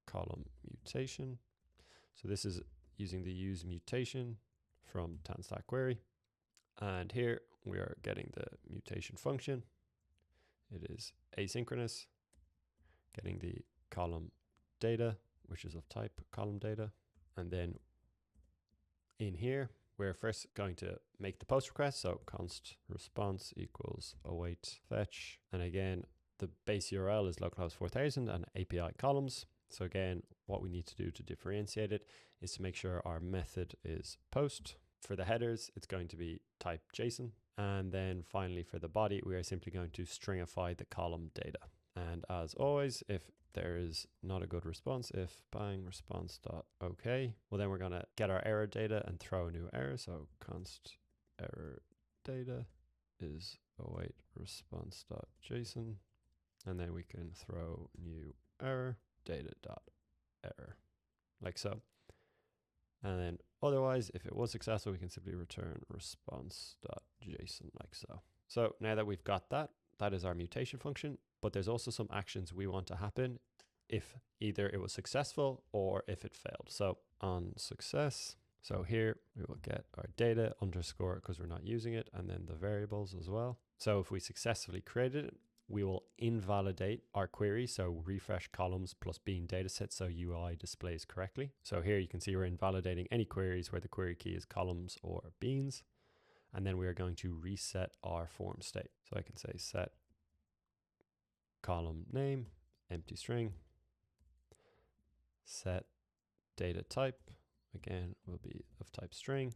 column mutation. So this is using the use mutation from tan stack query. And here we are getting the mutation function. It is asynchronous, getting the column data, which is of type column data. And then in here, we're first going to make the post request. So const response equals await fetch. And again, the base URL is localhost 4000 and API columns. So again, what we need to do to differentiate it is to make sure our method is post. For the headers, it's going to be type JSON. And then finally for the body, we are simply going to stringify the column data. And as always, if there is not a good response, if bang response dot okay, well then we're going to get our error data and throw a new error. So const error data is await response dot JSON. And then we can throw new error data dot error like so. And then otherwise, if it was successful, we can simply return response.json like so. So now that we've got that, that is our mutation function, but there's also some actions we want to happen if either it was successful or if it failed. So on success, so here we will get our data underscore because we're not using it, and then the variables as well. So if we successfully created it, we will invalidate our query. So refresh columns plus bean dataset so UI displays correctly. So here you can see we're invalidating any queries where the query key is columns or beans. And then we are going to reset our form state. So I can say set column name, empty string, set data type, again, will be of type string.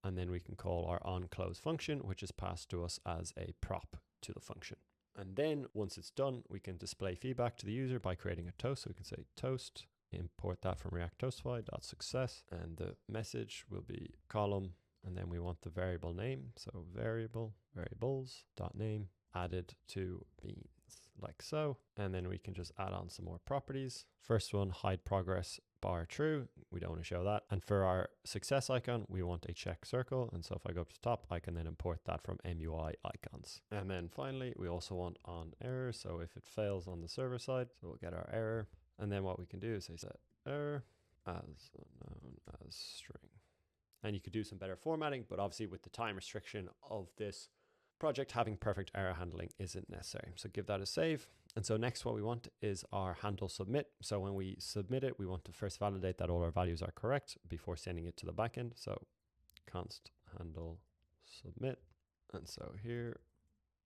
And then we can call our onClose function, which is passed to us as a prop to the function. And then once it's done, we can display feedback to the user by creating a toast. So we can say toast, import that from React toastify.success, and the message will be column, and then we want the variable name. So variables.name added to beans like so. And then we can just add on some more properties. First one, hide progress bar true. We don't want to show that. And for our success icon, we want a check circle. And so if I go up to the top, I can then import that from MUI icons. And then finally, we also want on error. So if it fails on the server side, so we'll get our error. And then what we can do is say set error as known as string. And you could do some better formatting, but obviously with the time restriction of this project, having perfect error handling isn't necessary. So give that a save. And so next what we want is our handle submit. So when we submit it, we want to first validate that all our values are correct before sending it to the backend. So const handle submit. And so here,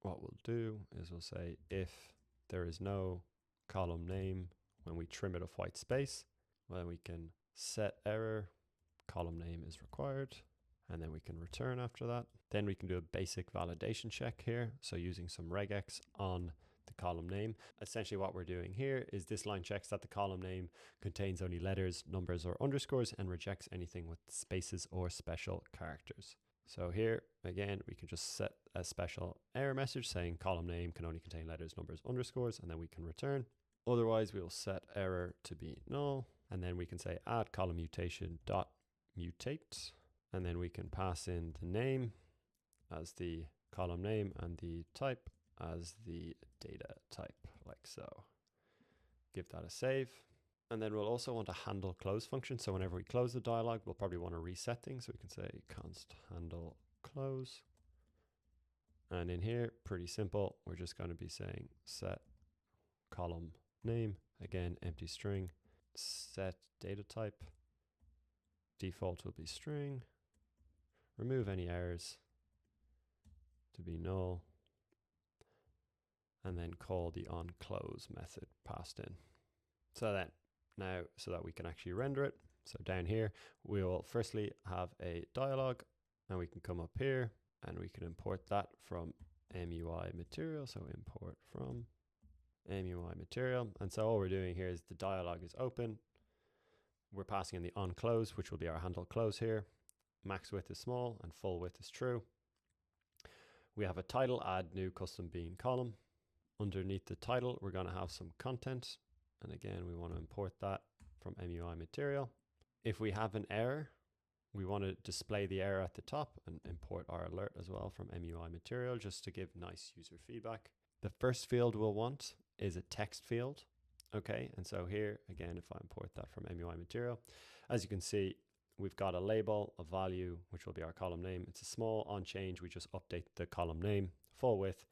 what we'll do is we'll say if there is no column name when we trim it of white space, well, we can set error, column name is required, and then we can return after that. Then we can do a basic validation check here. So using some regex on the column name. Essentially what we're doing here is this line checks that the column name contains only letters, numbers, or underscores, and rejects anything with spaces or special characters. So here, again, we can just set a special error message saying column name can only contain letters, numbers, underscores, and then we can return. Otherwise, we will set error to be null, and then we can say add column mutation dot mutate, and then we can pass in the name as the column name and the type as the data type, like so. Give that a save. And then we'll also want a handle close function. So whenever we close the dialog, we'll probably want to reset things. So we can say const handle close. And in here, pretty simple. We're just going to be saying set column name, again, empty string, set data type, default will be string, remove any errors to be null, and then call the onClose method passed in. So that we can actually render it. So down here, we will firstly have a dialog, and we can come up here and we can import that from MUI material. So import from MUI material. And so all we're doing here is the dialog is open. We're passing in the onClose, which will be our handle close here. Max width is small and full width is true. We have a title, add new custom bean column. Underneath the title, we're going to have some content. And again, we want to import that from MUI material. If we have an error, we want to display the error at the top and import our alert as well from MUI material just to give nice user feedback. The first field we'll want is a text field. Okay, and so here, again, if I import that from MUI material, as you can see, we've got a label, a value, which will be our column name. It's a small on change. We just update the column name, full width,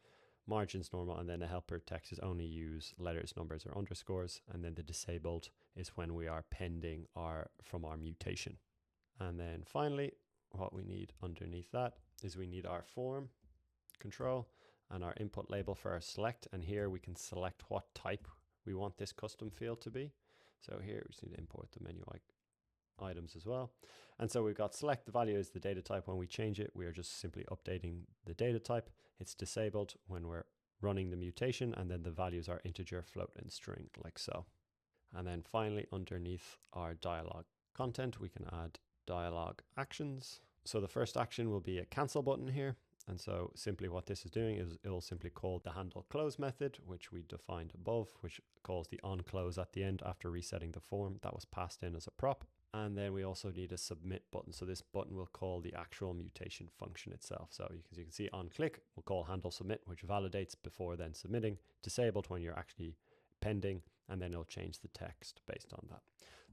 margins normal, and then the helper text is only use letters, numbers, or underscores. And then the disabled is when we are pending from our mutation. And then finally, what we need underneath that is we need our form control and our input label for our select. And here we can select what type we want this custom field to be. So here we just need to import the menu items as well. And so we've got select, the value is the data type. When we change it, we are just simply updating the data type. It's disabled when we're running the mutation, and then the values are integer, float, and string, like so. And then finally, underneath our dialog content, we can add dialog actions. So the first action will be a cancel button here. And so simply what this is doing is it will simply call the handle close method, which we defined above, which calls the onClose at the end after resetting the form that was passed in as a prop. And then we also need a submit button. So this button will call the actual mutation function itself. So you can see on click, we'll call handle submit, which validates before then submitting, disabled when you're actually pending, and then it'll change the text based on that.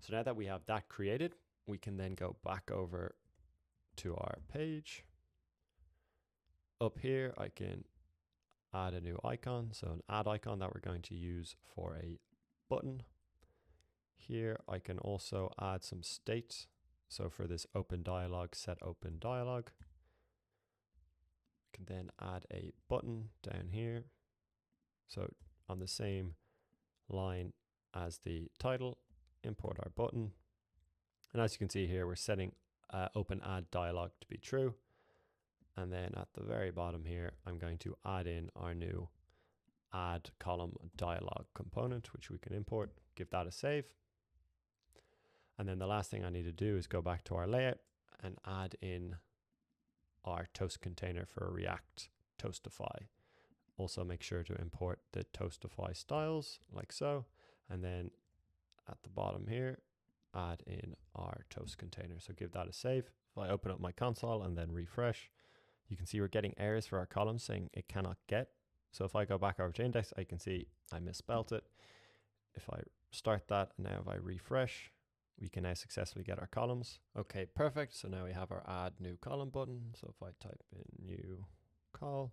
So now that we have that created, we can then go back over to our page. Up here, I can add a new icon. So an add icon that we're going to use for a button. Here, I can also add some state. So for this open dialog, set open dialog. I can then add a button down here. So on the same line as the title, import our button. And as you can see here, we're setting open add dialog to be true. And then at the very bottom here, I'm going to add in our new add column dialog component, which we can import, give that a save. And then the last thing I need to do is go back to our layout and add in our toast container for React Toastify. Also make sure to import the Toastify styles like so. And then at the bottom here, add in our toast container. So give that a save. If I open up my console and then refresh, you can see we're getting errors for our columns saying it cannot get. So if I go back over to index, I can see I misspelt it. If I start that, and now if I refresh, we can now successfully get our columns. Okay, perfect. So now we have our add new column button. So if I type in new col,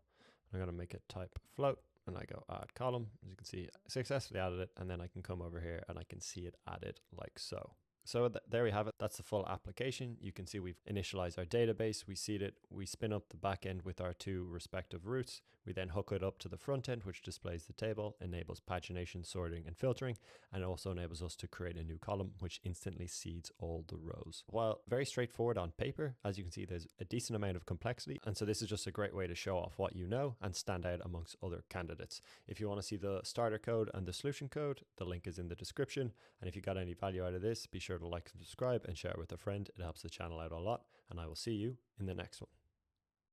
I'm going to make it type float, and I go add column. As you can see, I successfully added it, and then I can come over here and I can see it added like so. So there we have it. That's the full application. You can see we've initialized our database. We seed it. We spin up the back end with our two respective routes. We then hook it up to the front end, which displays the table, enables pagination, sorting, and filtering, and also enables us to create a new column, which instantly seeds all the rows. While very straightforward on paper, as you can see, there's a decent amount of complexity. And so this is just a great way to show off what you know and stand out amongst other candidates. If you want to see the starter code and the solution code, the link is in the description. And if you got any value out of this, be sure to like and subscribe and share it with a friend. It helps the channel out a lot, and I will see you in the next one.